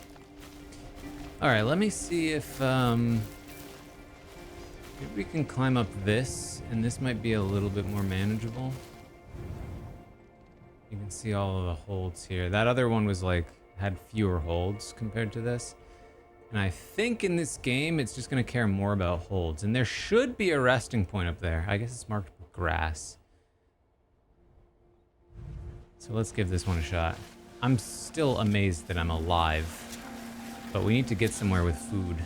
All right, let me see if maybe we can climb up this, and this might be a little bit more manageable. You can see all of the holds here. That other one was like had fewer holds compared to this. And I think in this game, it's just gonna care more about holds. And there should be a resting point up there. I guess it's marked with grass. So let's give this one a shot. I'm still amazed that I'm alive, but we need to get somewhere with food.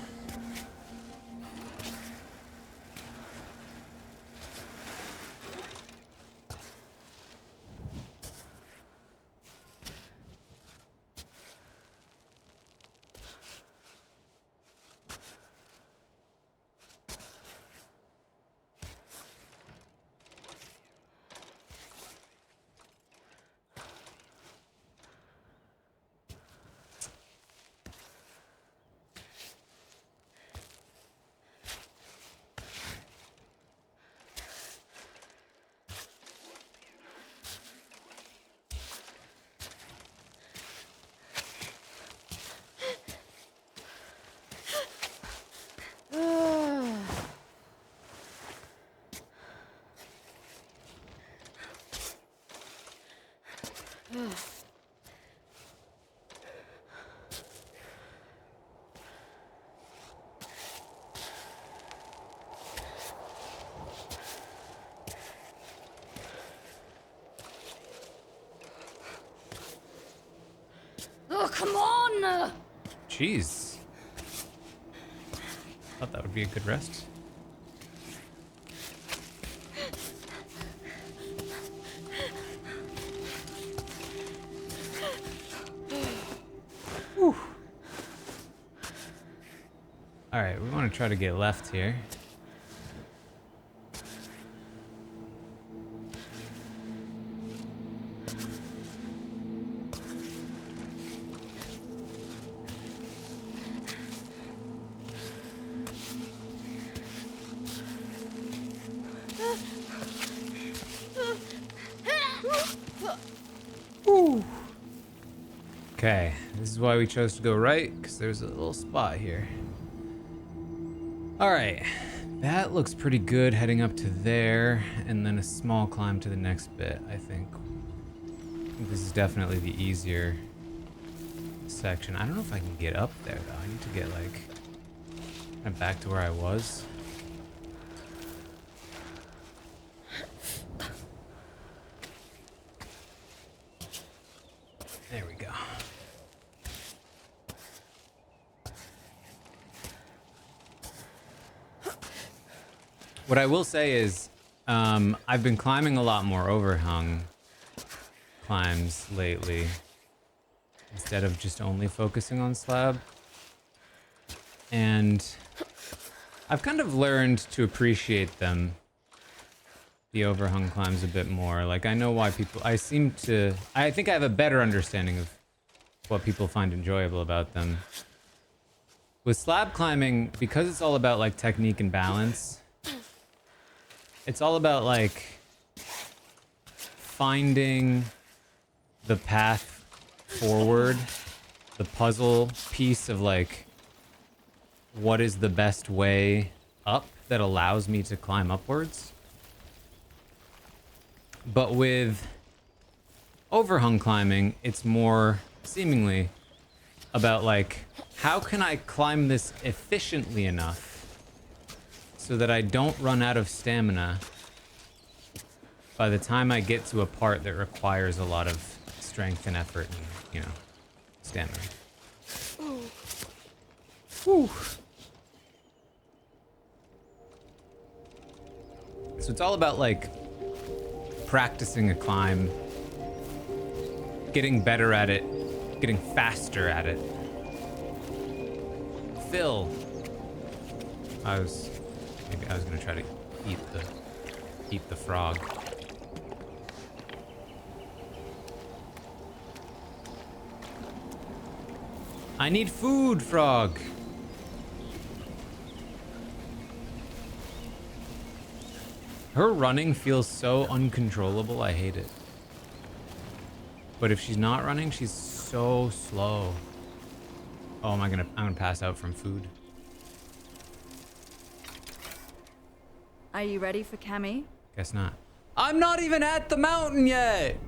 Oh, come on! Jeez. Thought that would be a good rest. Whew. All right, we want to try to get left here. Okay, this is why we chose to go right, because there's a little spot here. All right, that looks pretty good heading up to there, and then a small climb to the next bit, I think. This is definitely the easier section. I don't know if I can get up there, though. I need to get, like, kind of back to where I was. There we go. What I will say is, I've been climbing a lot more overhung climbs lately, instead of just only focusing on slab. And I've kind of learned to appreciate them, the overhung climbs, a bit more. Like, I know why people, I think I have a better understanding of what people find enjoyable about them. With slab climbing, because it's all about, like, technique and balance, it's all about, like, finding the path forward, the puzzle piece of, like, what is the best way up that allows me to climb upwards. But with overhung climbing, it's more seemingly about, like, how can I climb this efficiently enough so that I don't run out of stamina by the time I get to a part that requires a lot of strength and effort and, you know, stamina. Whew. So it's all about, like, practicing a climb, getting better at it, getting faster at it. Phil. Maybe I was gonna try to eat the frog. I need food, frog. Her running feels so uncontrollable, I hate it. But if she's not running, she's so slow. Oh, I'm gonna pass out from food. Are you ready for Cammy? Guess not. I'm not even at the mountain yet!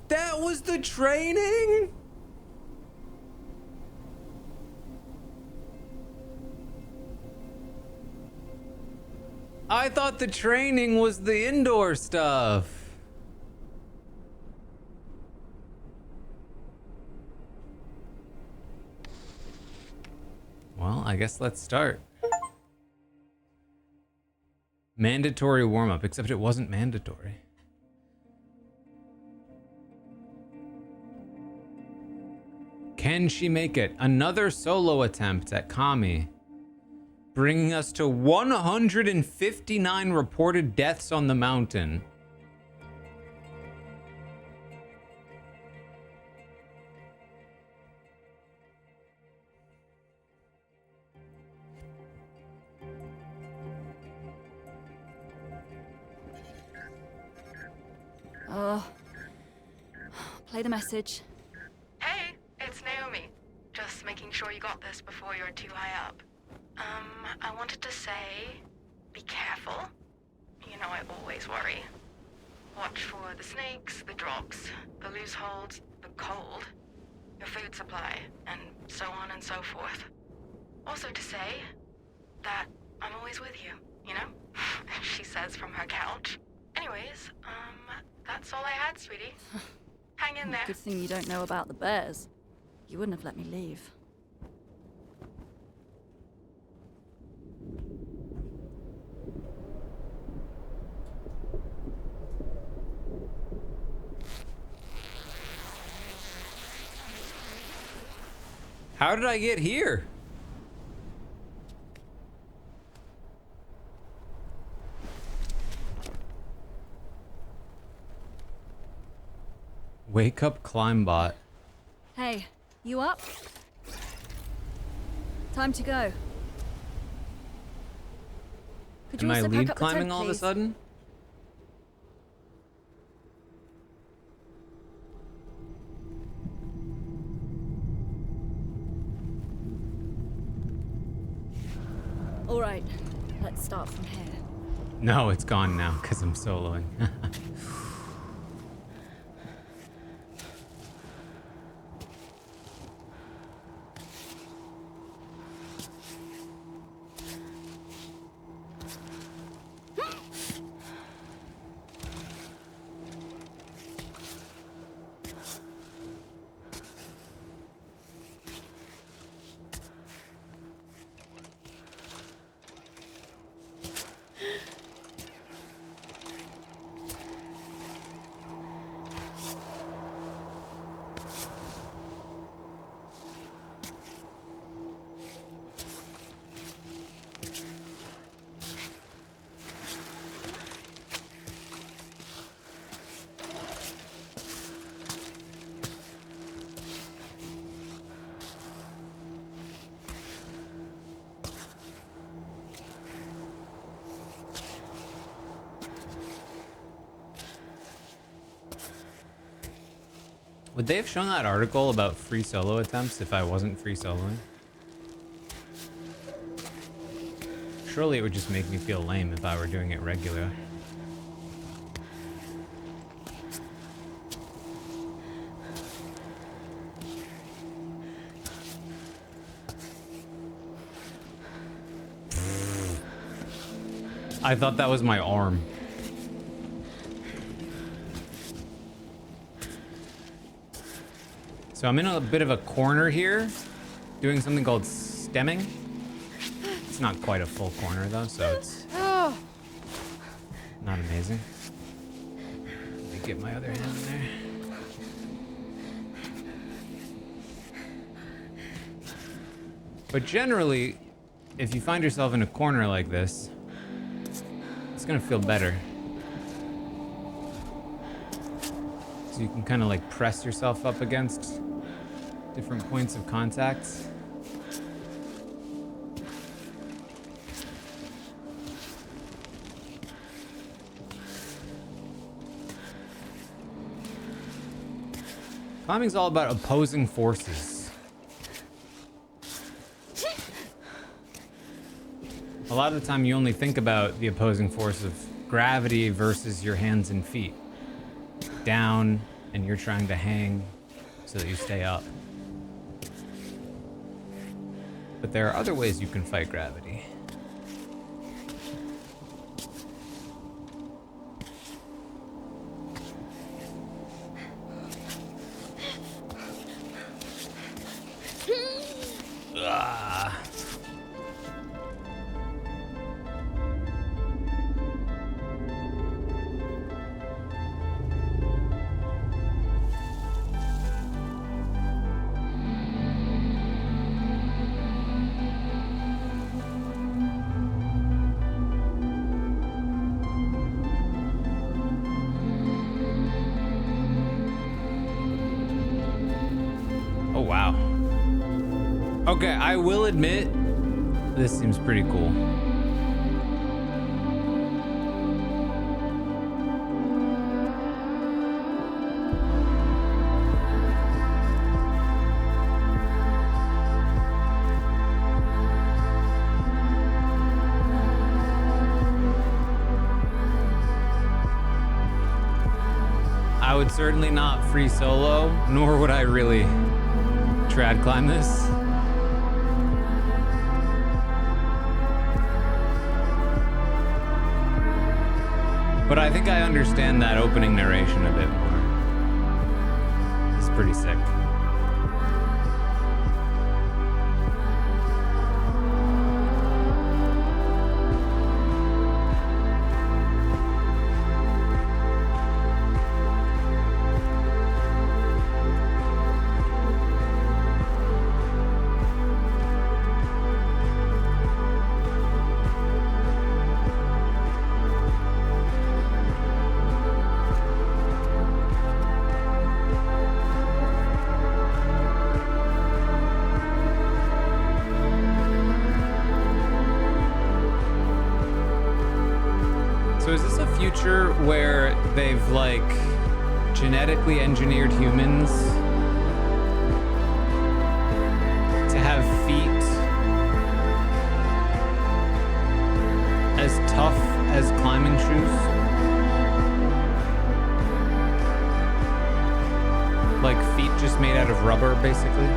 That was the training? I thought the training was the indoor stuff. Well, I guess let's start. Mandatory warm-up, except it wasn't mandatory. Can she make it? Another solo attempt at Kami, bringing us to 159 reported deaths on the mountain. Play the message. Hey, it's Naomi. Just making sure you got this before you're too high up. I wanted to say, be careful. You know I always worry. Watch for the snakes, the drops, the loose holds, the cold, your food supply, and so on and so forth. Also to say that I'm always with you, you know? She says from her couch. Anyways, that's all I had, sweetie. Hang in there. Good thing you don't know about the bears. You wouldn't have let me leave. How did I get here? Wake up, Climbot. Hey, you up? Time to go. Could you Am I also pack lead up the climbing tent, all of a please? sudden? All right, let's start from here. No, it's gone now because I'm soloing. Would they have shown that article about free solo attempts if I wasn't free soloing? Surely it would just make me feel lame if I were doing it regular. I thought that was my arm. So I'm in a bit of a corner here, doing something called stemming. It's not quite a full corner though, so it's not amazing. Let me get my other hand in there. But generally, if you find yourself in a corner like this, it's gonna feel better. So you can kind of like press yourself up against different points of contact. Climbing's all about opposing forces. A lot of the time you only think about the opposing force of gravity versus your hands and feet. Down, and you're trying to hang so that you stay up. But there are other ways you can fight gravity. Ah. Oh, wow. Okay, I will admit, this seems pretty cool. I would certainly not free solo, nor would I really trad climb this. But I think I understand that opening narration a bit more. It's pretty sick. So is this a future where they've like genetically engineered humans to have feet as tough as climbing shoes? Like feet just made out of rubber, basically?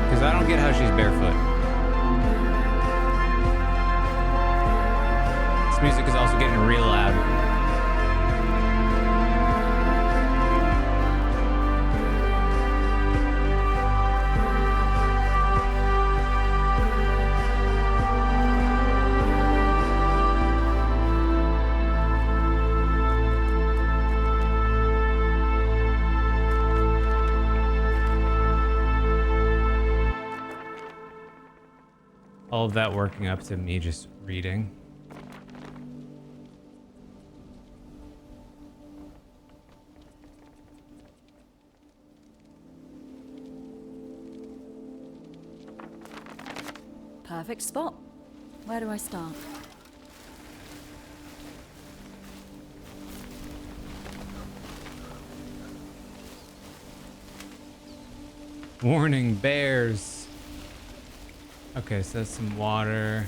Because I don't get how she's barefoot. This music is also getting real loud. All of that working up to me just reading. Perfect spot. Where do I start? Warning, bears. Okay, so that's some water.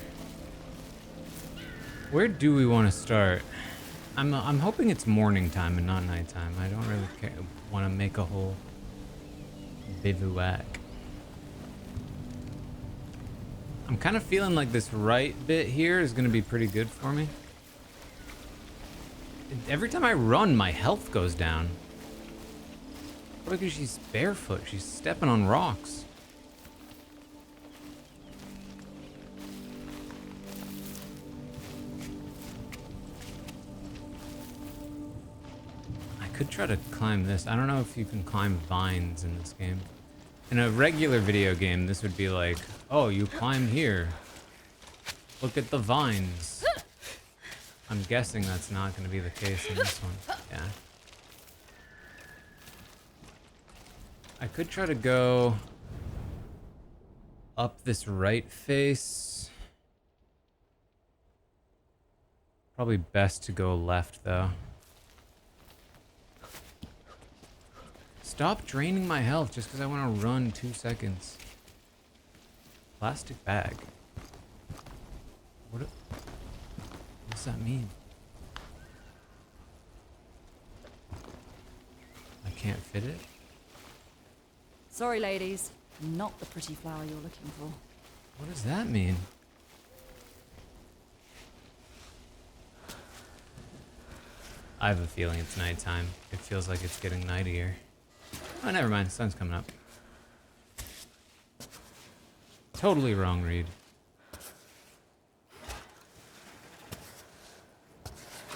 Where do we want to start? I'm hoping it's morning time and not nighttime. I don't really want to make a whole bivouac. I'm kind of feeling like this right bit here is going to be pretty good for me. Every time I run, my health goes down. Probably because she's barefoot. She's stepping on rocks. I could try to climb this. I don't know if you can climb vines in this game. In a regular video game, this would be like, oh, you climb here. Look at the vines. I'm guessing that's not going to be the case in this one. Yeah. I could try to go up this right face. Probably best to go left, though. Stop draining my health just because I want to run 2 seconds. Plastic bag. What does that mean? I can't fit it? Sorry, ladies. Not the pretty flower you're looking for. What does that mean? I have a feeling it's nighttime. It feels like it's getting nightier. Oh, never mind. The sun's coming up. Totally wrong read.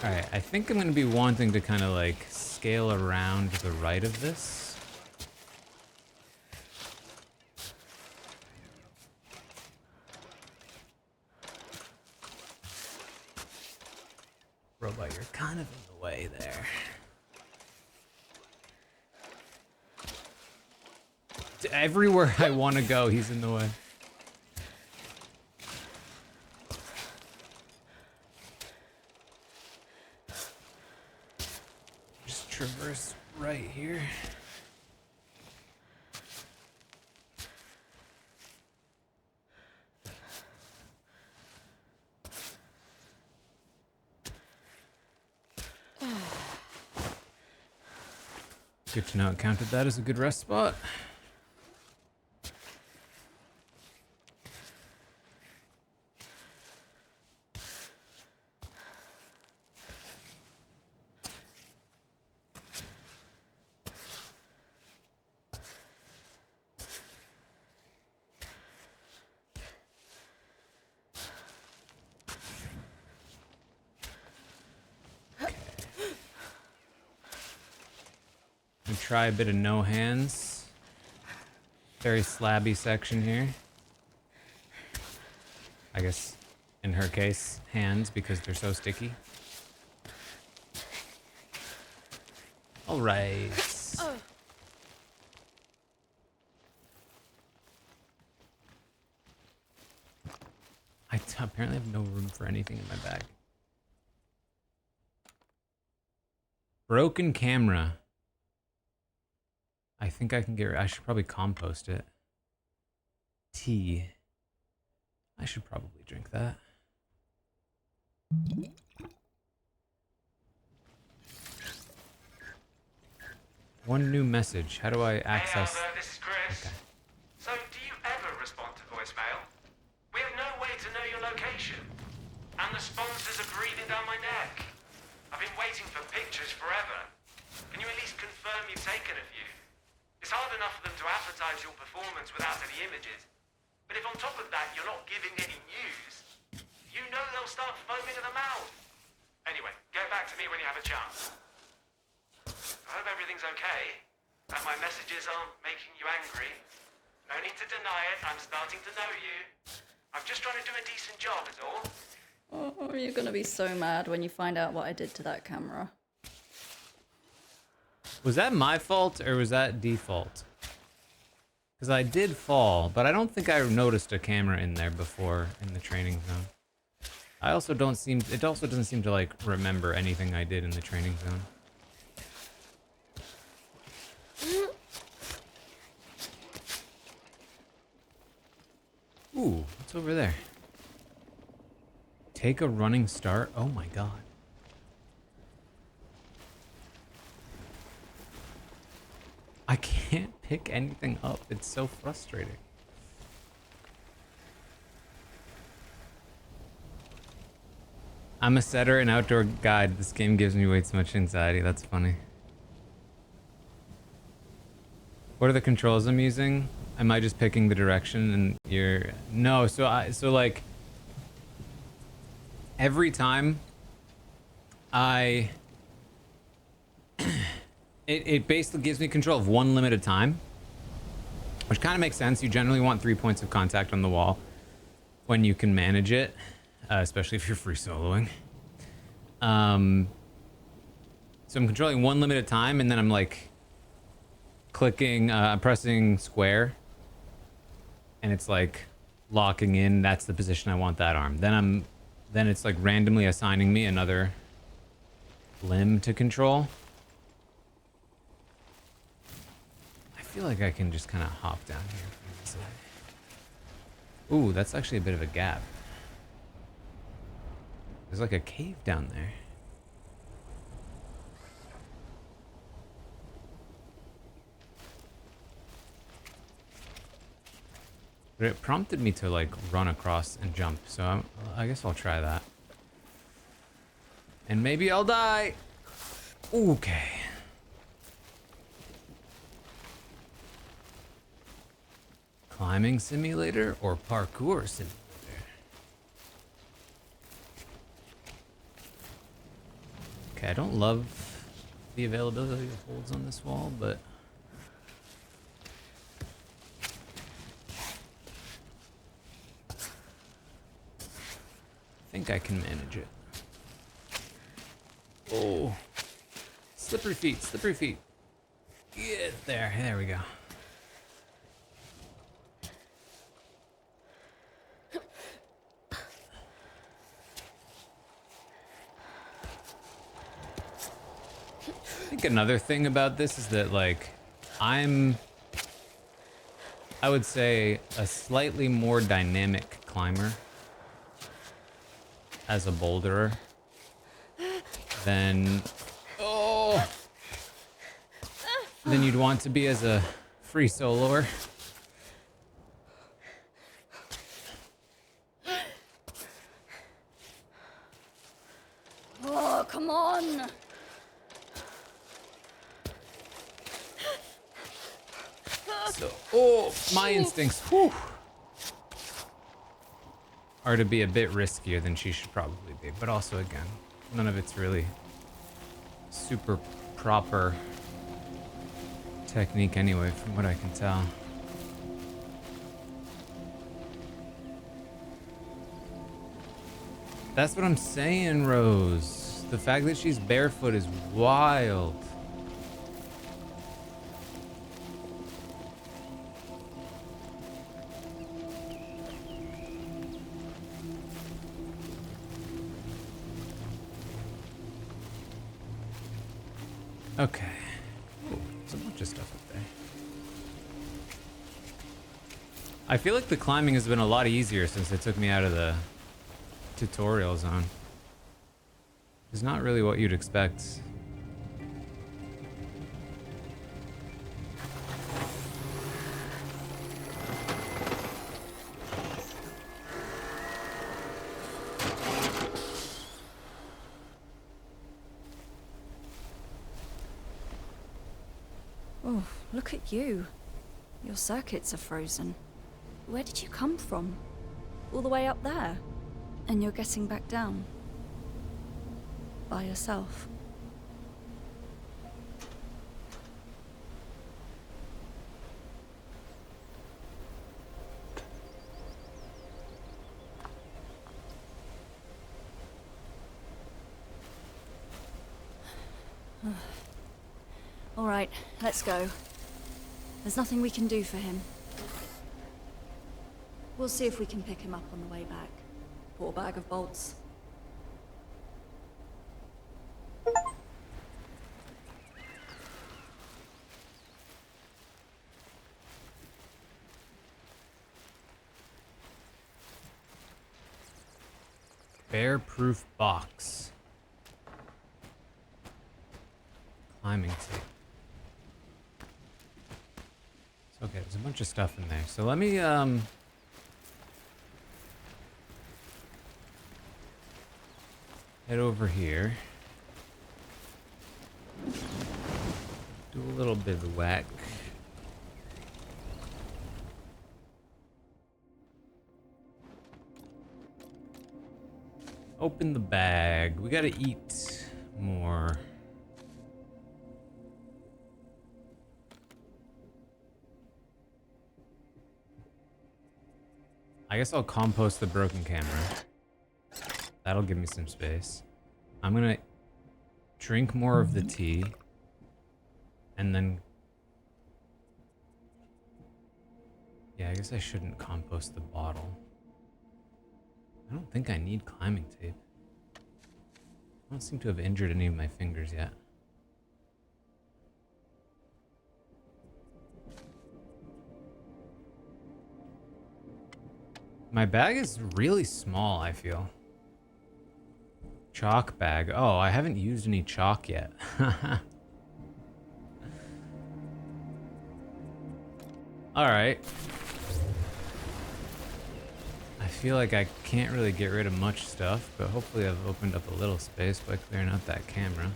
Alright, I think I'm going to be wanting to kind of like scale around to the right of this. Robot, you're kind of in the way there. Everywhere I want to go, he's in the way. Just traverse right here. Good to know it counted that as a good rest spot. Try a bit of no hands. Very slabby section here. I guess in her case, hands because they're so sticky. All right. I apparently have no room for anything in my bag. Broken camera. I think I can get. I should probably compost it. Tea. I should probably drink that. One new message. How do I access? Hey Albert, this is Chris. Okay. So, do you ever respond to voicemail? We have no way to know your location. And the sponsors are breathing down my neck. I've been waiting for pictures forever. Can you at least confirm you've taken a few? It's hard enough for them to advertise your performance without any images. But if on top of that you're not giving any news, you know they'll start foaming at the mouth. Anyway, get back to me when you have a chance. I hope everything's okay, and my messages aren't making you angry. No need to deny it, I'm starting to know you. I'm just trying to do a decent job, is all. Oh, you're gonna be so mad when you find out what I did to that camera. Was that my fault or was that default? Because I did fall, but I don't think I noticed a camera in there before in the training zone. I also don't seem. It also doesn't seem to like remember anything I did in the training zone. Ooh, what's over there? Take a running start. Oh my god. I can't pick anything up. It's so frustrating. I'm a setter and outdoor guide. This game gives me way too much anxiety. That's funny. What are the controls I'm using? Am I just picking the direction and you're... No, so like... Every time I... It basically gives me control of one limited time, which kind of makes sense. You generally want 3 points of contact on the wall when you can manage it, especially if you're free soloing. So I'm controlling one limited time, and then I'm like clicking, I'm pressing square, and it's like locking in. That's the position I want that arm. Then it's like randomly assigning me another limb to control. I feel like I can just kind of hop down here. Ooh, that's actually a bit of a gap. There's like a cave down there. But it prompted me to like run across and jump, so I guess I'll try that. And maybe I'll die. Okay. Climbing simulator or parkour simulator? Okay, I don't love the availability of holds on this wall, but I think I can manage it. Oh, slippery feet, slippery feet. Get there, there we go. I think another thing about this is that, like, I would say, a slightly more dynamic climber as a boulderer than... Oh! than you'd want to be as a free soloer. Oh, come on! So, oh, my instincts, whew, are to be a bit riskier than she should probably be. But also, again, none of it's really super proper technique anyway, from what I can tell. That's what I'm saying, Rose. The fact that she's barefoot is wild. Okay. Ooh, there's a bunch of stuff up there. I feel like the climbing has been a lot easier since they took me out of the tutorial zone. It's not really what you'd expect. Oh, look at you. Your circuits are frozen. Where did you come from? All the way up there? And you're getting back down? By yourself? All right, let's go. There's nothing we can do for him. We'll see if we can pick him up on the way back. Poor bag of bolts. Bear-proof box. Climbing tape. Okay, there's a bunch of stuff in there. So let me head over here. Do a little bit of whack. Open the bag. We gotta eat more. I guess I'll compost the broken camera. That'll give me some space. I'm gonna drink more of the tea. And then... yeah, I guess I shouldn't compost the bottle. I don't think I need climbing tape. I don't seem to have injured any of my fingers yet. My bag is really small, I feel. Chalk bag. Oh, I haven't used any chalk yet. Alright. I feel like I can't really get rid of much stuff, but hopefully I've opened up a little space by clearing out that camera.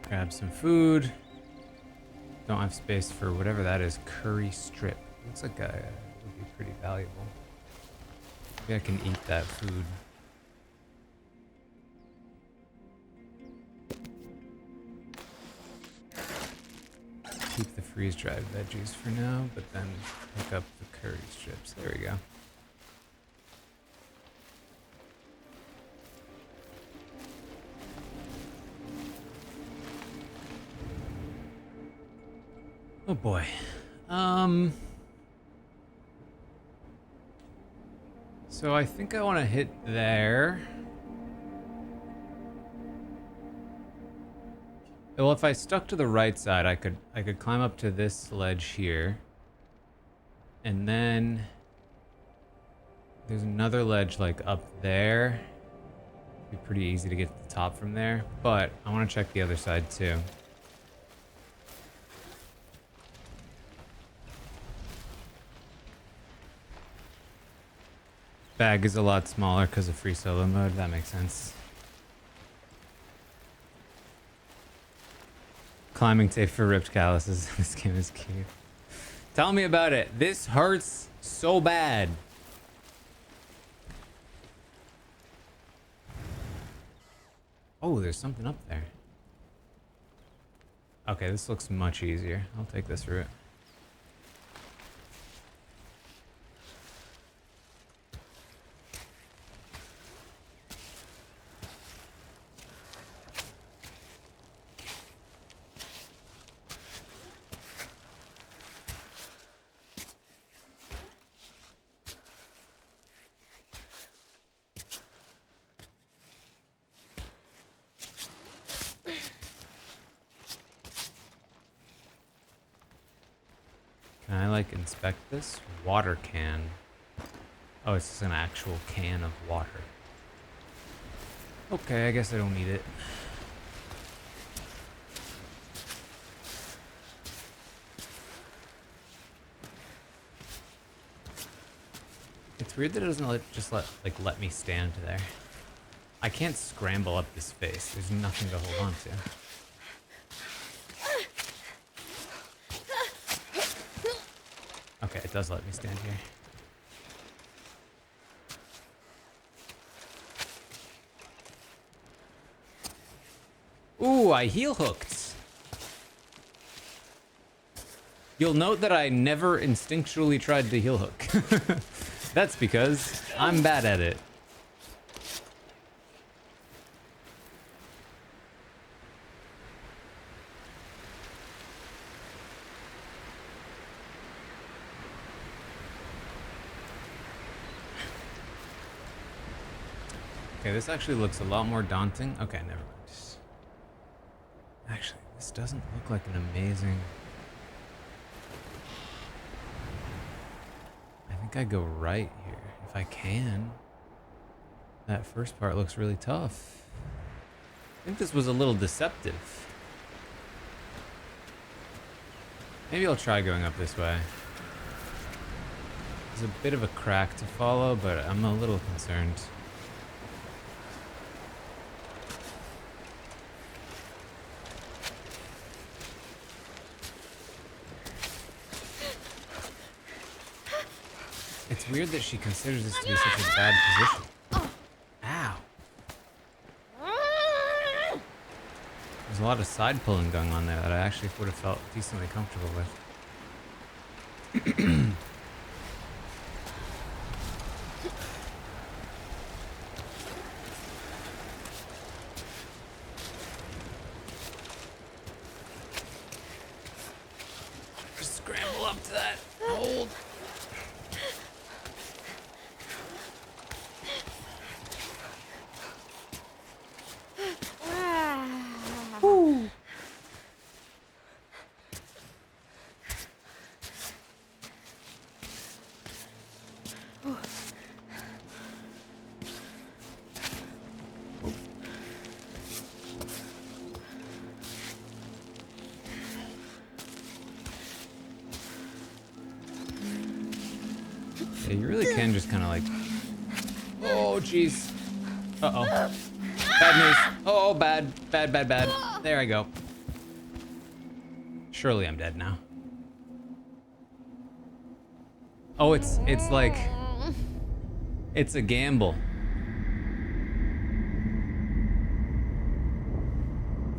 Grab some food. Don't have space for whatever that is. Curry strip. Looks like it would be pretty valuable. Maybe I can eat that food. Keep the freeze-dried veggies for now, but then pick up the curry strips. There we go. Oh boy. So I think I want to hit there. Well, if I stuck to the right side, I could climb up to this ledge here. And then there's another ledge like up there. Be pretty easy to get to the top from there, but I want to check the other side too. Bag is a lot smaller because of free solo mode. That makes sense. Climbing tape for ripped calluses. This game is cute. Tell me about it. This hurts so bad. Oh, there's something up there. Okay, this looks much easier. I'll take this route. Can I like inspect this? Water can. Oh, it's just an actual can of water. Okay, I guess I don't need it. It's weird that it doesn't just let me stand there. I can't scramble up this face. There's nothing to hold on to. Okay, it does let me stand here. Ooh, I heel hooked. You'll note that I never instinctually tried to heel hook. That's because I'm bad at it. Okay, this actually looks a lot more daunting. Okay, never mind. Actually, this doesn't look like an amazing... I think I go right here, if I can. That first part looks really tough. I think this was a little deceptive. Maybe I'll try going up this way. There's a bit of a crack to follow, but I'm a little concerned. It's weird that she considers this to be such a bad position. Ow. There's a lot of side pulling going on there that I actually would have felt decently comfortable with. Just scramble up to that hold. Yeah, you really can just kind of like... Oh, jeez. Uh-oh. Bad news. Oh, bad. Bad, bad, bad. There I go. Surely I'm dead now. Oh, it's like... It's a gamble.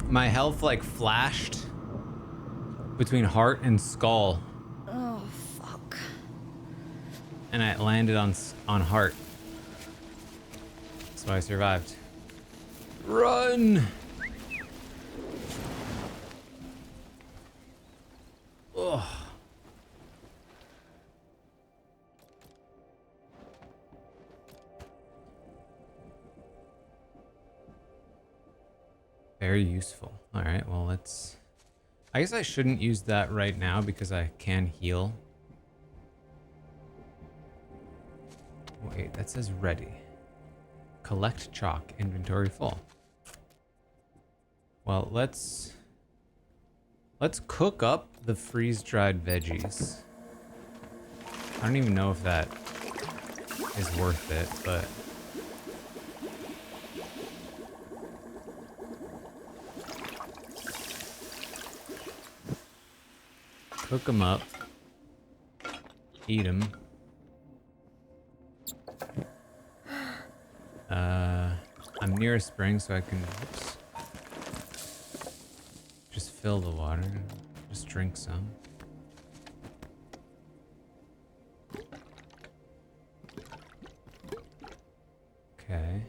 My health like flashed between heart and skull. Oh, fuck. And I landed on heart. That's why I survived. Run! Ugh. Very useful. All right, well, let's... I guess I shouldn't use that right now because I can heal. Wait, that says ready. Collect chalk. Inventory full. Well, let's cook up the freeze-dried veggies. I don't even know if that is worth it, but cook them up, eat them. I'm near a spring, so I can just fill the water, just drink some. Okay.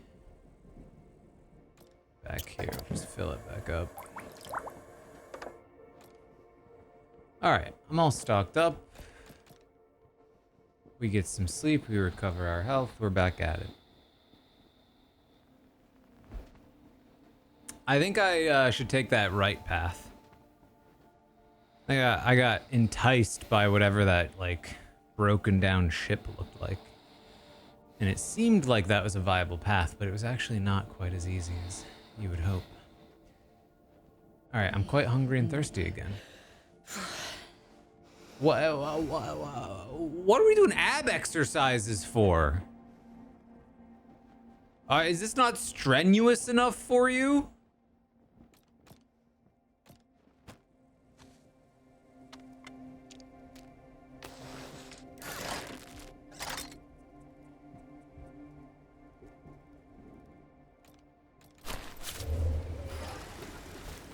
Back here, just fill it back up. Alright, I'm all stocked up. We get some sleep, we recover our health, we're back at it. I think I should take that right path. I got enticed by whatever that, like, broken down ship looked like. And it seemed like that was a viable path, but it was actually not quite as easy as you would hope. Alright, I'm quite hungry and thirsty again. What are we doing ab exercises for? Is this not strenuous enough for you?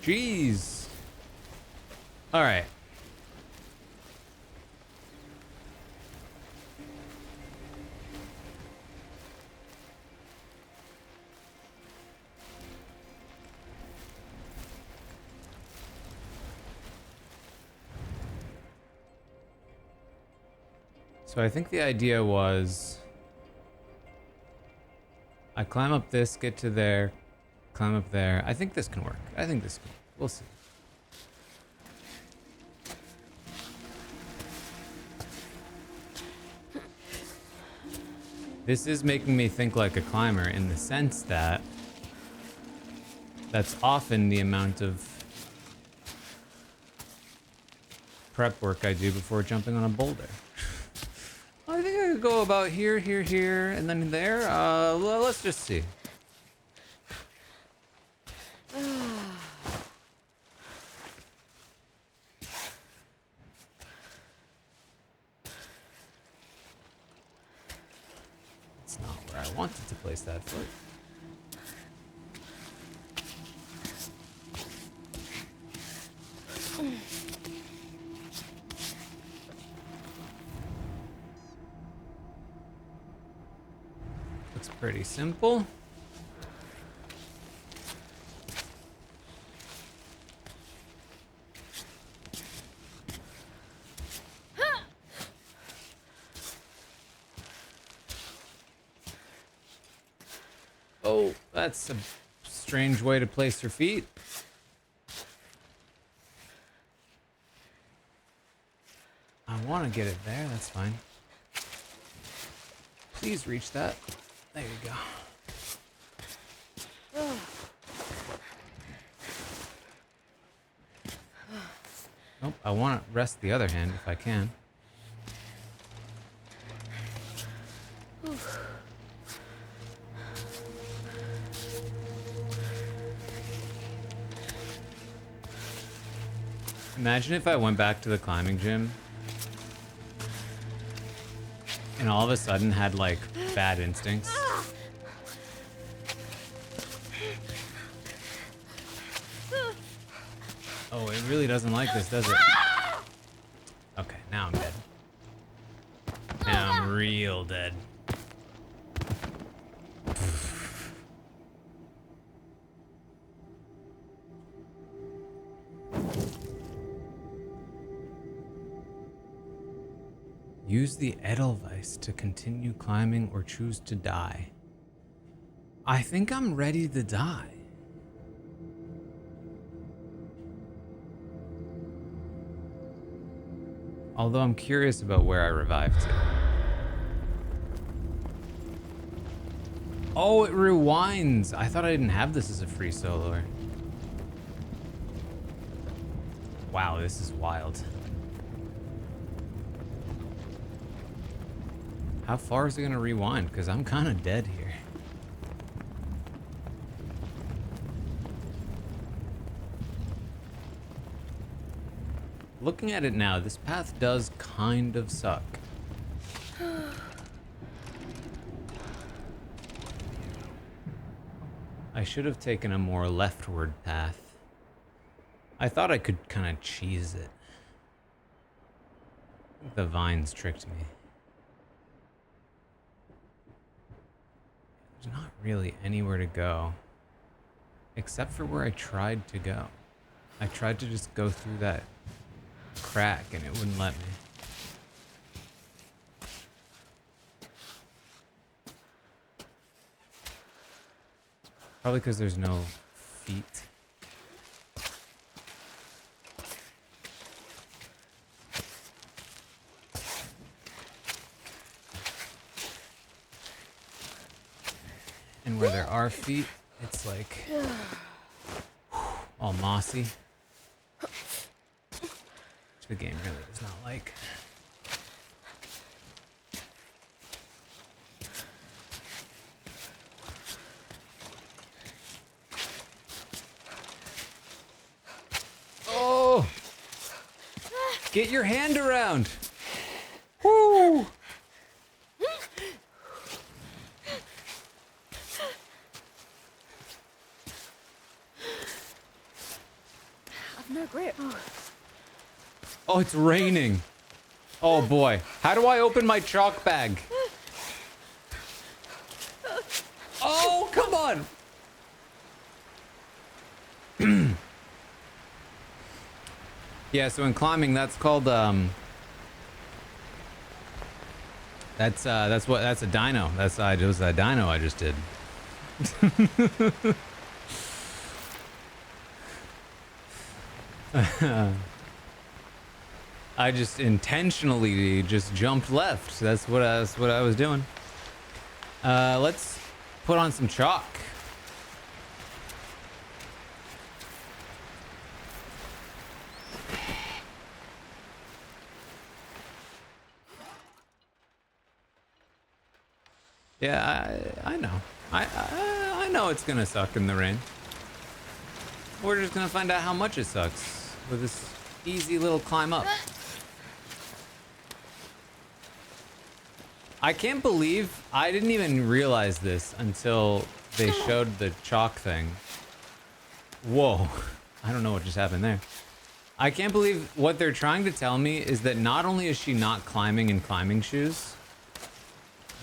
Jeez. All right. So I think the idea was I climb up this, get to there, climb up there. I think this can work. I think this can. We'll see. This is making me think like a climber in the sense that that's often the amount of prep work I do before jumping on a boulder. I think I could go about here, here, here, and then there. Well, let's just see. It's not where I wanted to place that foot. Looks pretty simple. Oh, that's a strange way to place your feet. I want to get it there, that's fine. Please reach that. There you go. Nope, I want to rest the other hand if I can. Imagine if I went back to the climbing gym and all of a sudden had like bad instincts. Oh, it really doesn't like this, does it? Okay, now I'm dead. Now I'm real dead. Use the Edelweiss to continue climbing or choose to die. I think I'm ready to die. Although I'm curious about where I revived to. Oh, it rewinds. I thought I didn't have this as a free soloer. Wow, this is wild. How far is it gonna rewind? Because I'm kind of dead here. Looking at it now, this path does kind of suck. I should have taken a more leftward path. I thought I could kind of cheese it. I think the vines tricked me. There's not really anywhere to go. Except for where I tried to go. I tried to just go through that crack and it wouldn't let me. Probably because there's no feet. And where there are feet, it's like all mossy. Which the game really does not like. Oh! Get your hand around! Woo! I've no grip. Oh, it's raining. Oh boy. How do I open my chalk bag? Oh, come on! Yeah, so in climbing, that's called that's a dino. That's it was a dino I just did. I just intentionally just jumped left. That's what I was doing. Let's put on some chalk. Yeah, I know. I know it's gonna suck in the rain. We're just gonna find out how much it sucks with this easy little climb up. I can't believe I didn't even realize this until they showed the chalk thing. Whoa. I don't know what just happened there. I can't believe what they're trying to tell me is that not only is she not climbing in climbing shoes,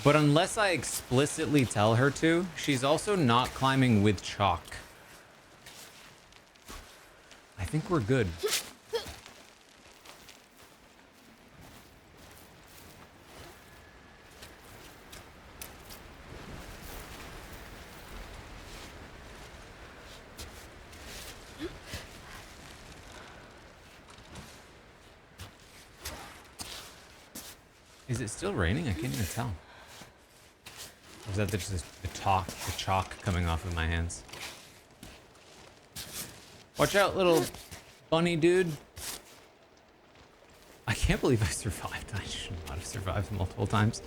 but unless I explicitly tell her to, she's also not climbing with chalk. I think we're good. Is it still raining? I can't even tell. Or is that just the chalk coming off of my hands? Watch out, little bunny dude. I can't believe I survived. I should not have survived multiple times.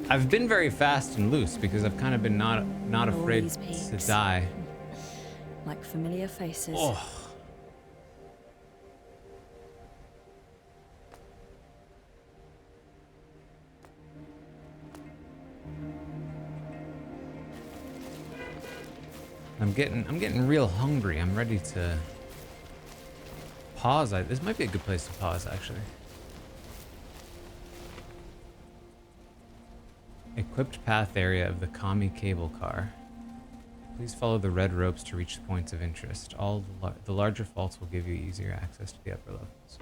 I've been very fast and loose because I've kind of been not afraid to die. Like familiar faces. Oh. I'm getting real hungry. I'm ready to pause. This might be a good place to pause, actually. Equipped path area of the Kami cable car. Please follow the red ropes to reach the points of interest. All the larger faults will give you easier access to the upper levels.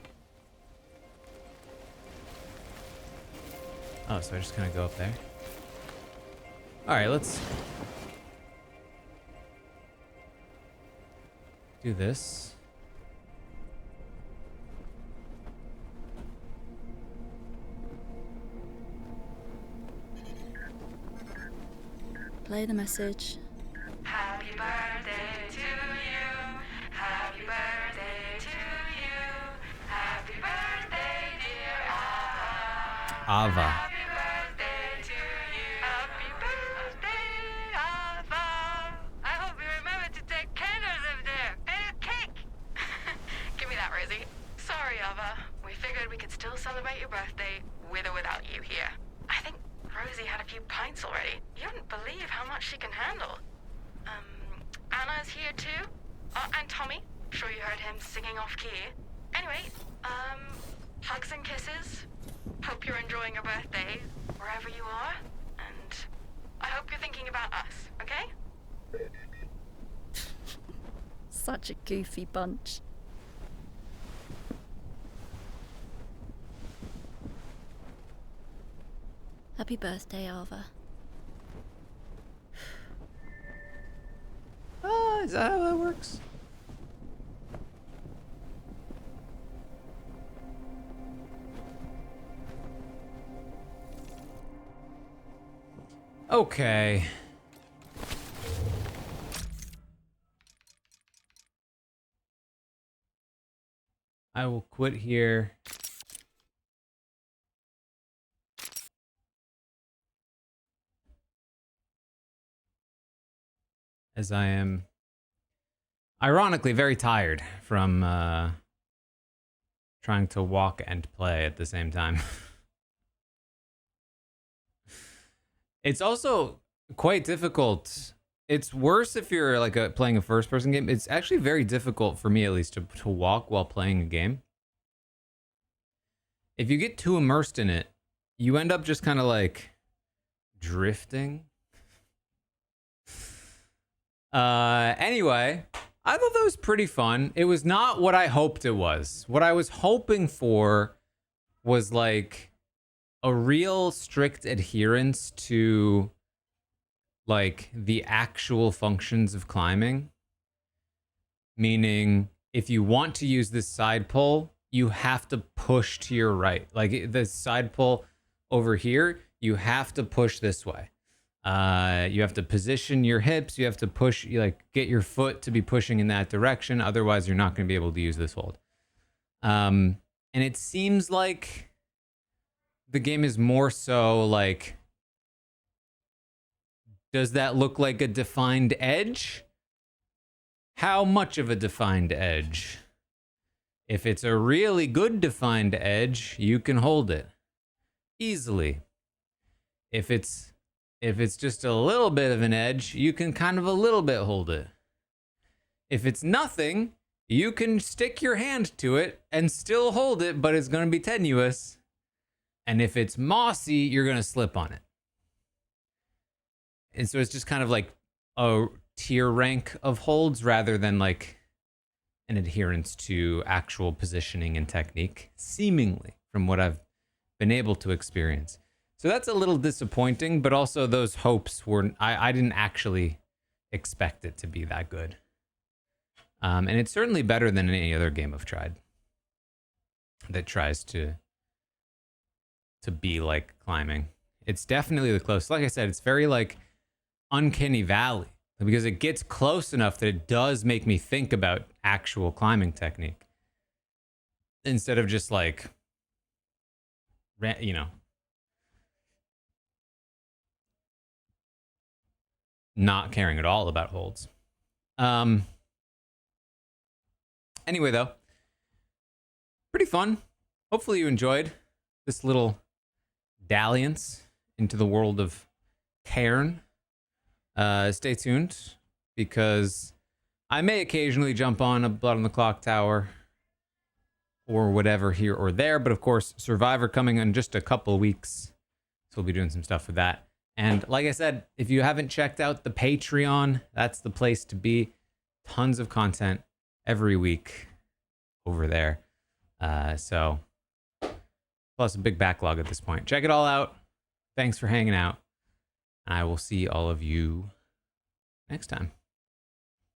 Oh, so I just kind of go up there. All right, let's do this. Play the message. Happy birthday to you. Happy birthday to you. Happy birthday, dear Ava. Ava. Happy birthday to you. Happy birthday, Ava. I hope you remember to take candles up there and a cake. Give me that, Rosie. Sorry, Ava. We figured we could still celebrate your birthday with or without you here. I think Rosie had a few pints already. You wouldn't believe how much she can handle. Anna's here too. And Tommy. Sure you heard him singing off key. Anyway, hugs and kisses. Hope you're enjoying your birthday wherever you are. And I hope you're thinking about us, okay? Such a goofy bunch. Happy birthday, Ava. Is that how that works? Okay. I will quit here. As I am ironically very tired from trying to walk and play at the same time. It's also quite difficult. It's worse if you're like playing a first-person game. It's actually very difficult for me, at least, to walk while playing a game. If you get too immersed in it, you end up just kind of like drifting. Anyway, I thought that was pretty fun. It was not what I hoped it was. What I was hoping for was like a real strict adherence to like the actual functions of climbing. Meaning, if you want to use this side pull, you have to push to your right. Like the side pull over here, you have to push this way. You have to position your hips. You have to push, like get your foot to be pushing in that direction. Otherwise, you're not going to be able to use this hold. And it seems like the game is more so like, does that look like a defined edge? How much of a defined edge? If it's a really good defined edge, you can hold it easily. If it's just a little bit of an edge, you can kind of a little bit hold it. If it's nothing, you can stick your hand to it and still hold it, but it's going to be tenuous. And if it's mossy, you're going to slip on it. And so it's just kind of like a tier rank of holds rather than like an adherence to actual positioning and technique, seemingly, from what I've been able to experience. So that's a little disappointing, but also those hopes were, I didn't actually expect it to be that good. And it's certainly better than any other game I've tried that tries to be like climbing. It's definitely the closest. Like I said, it's very like Uncanny Valley because it gets close enough that it does make me think about actual climbing technique instead of just like, you know, not caring at all about holds. Anyway, though, pretty fun. Hopefully you enjoyed this little dalliance into the world of Cairn. Stay tuned because I may occasionally jump on a Blood on the Clock tower or whatever here or there. But of course, Survivor coming in just a couple of weeks. So we'll be doing some stuff with that. And like I said, if you haven't checked out the Patreon, that's the place to be. Tons of content every week over there. So plus a big backlog at this point. Check it all out. Thanks for hanging out. I will see all of you next time.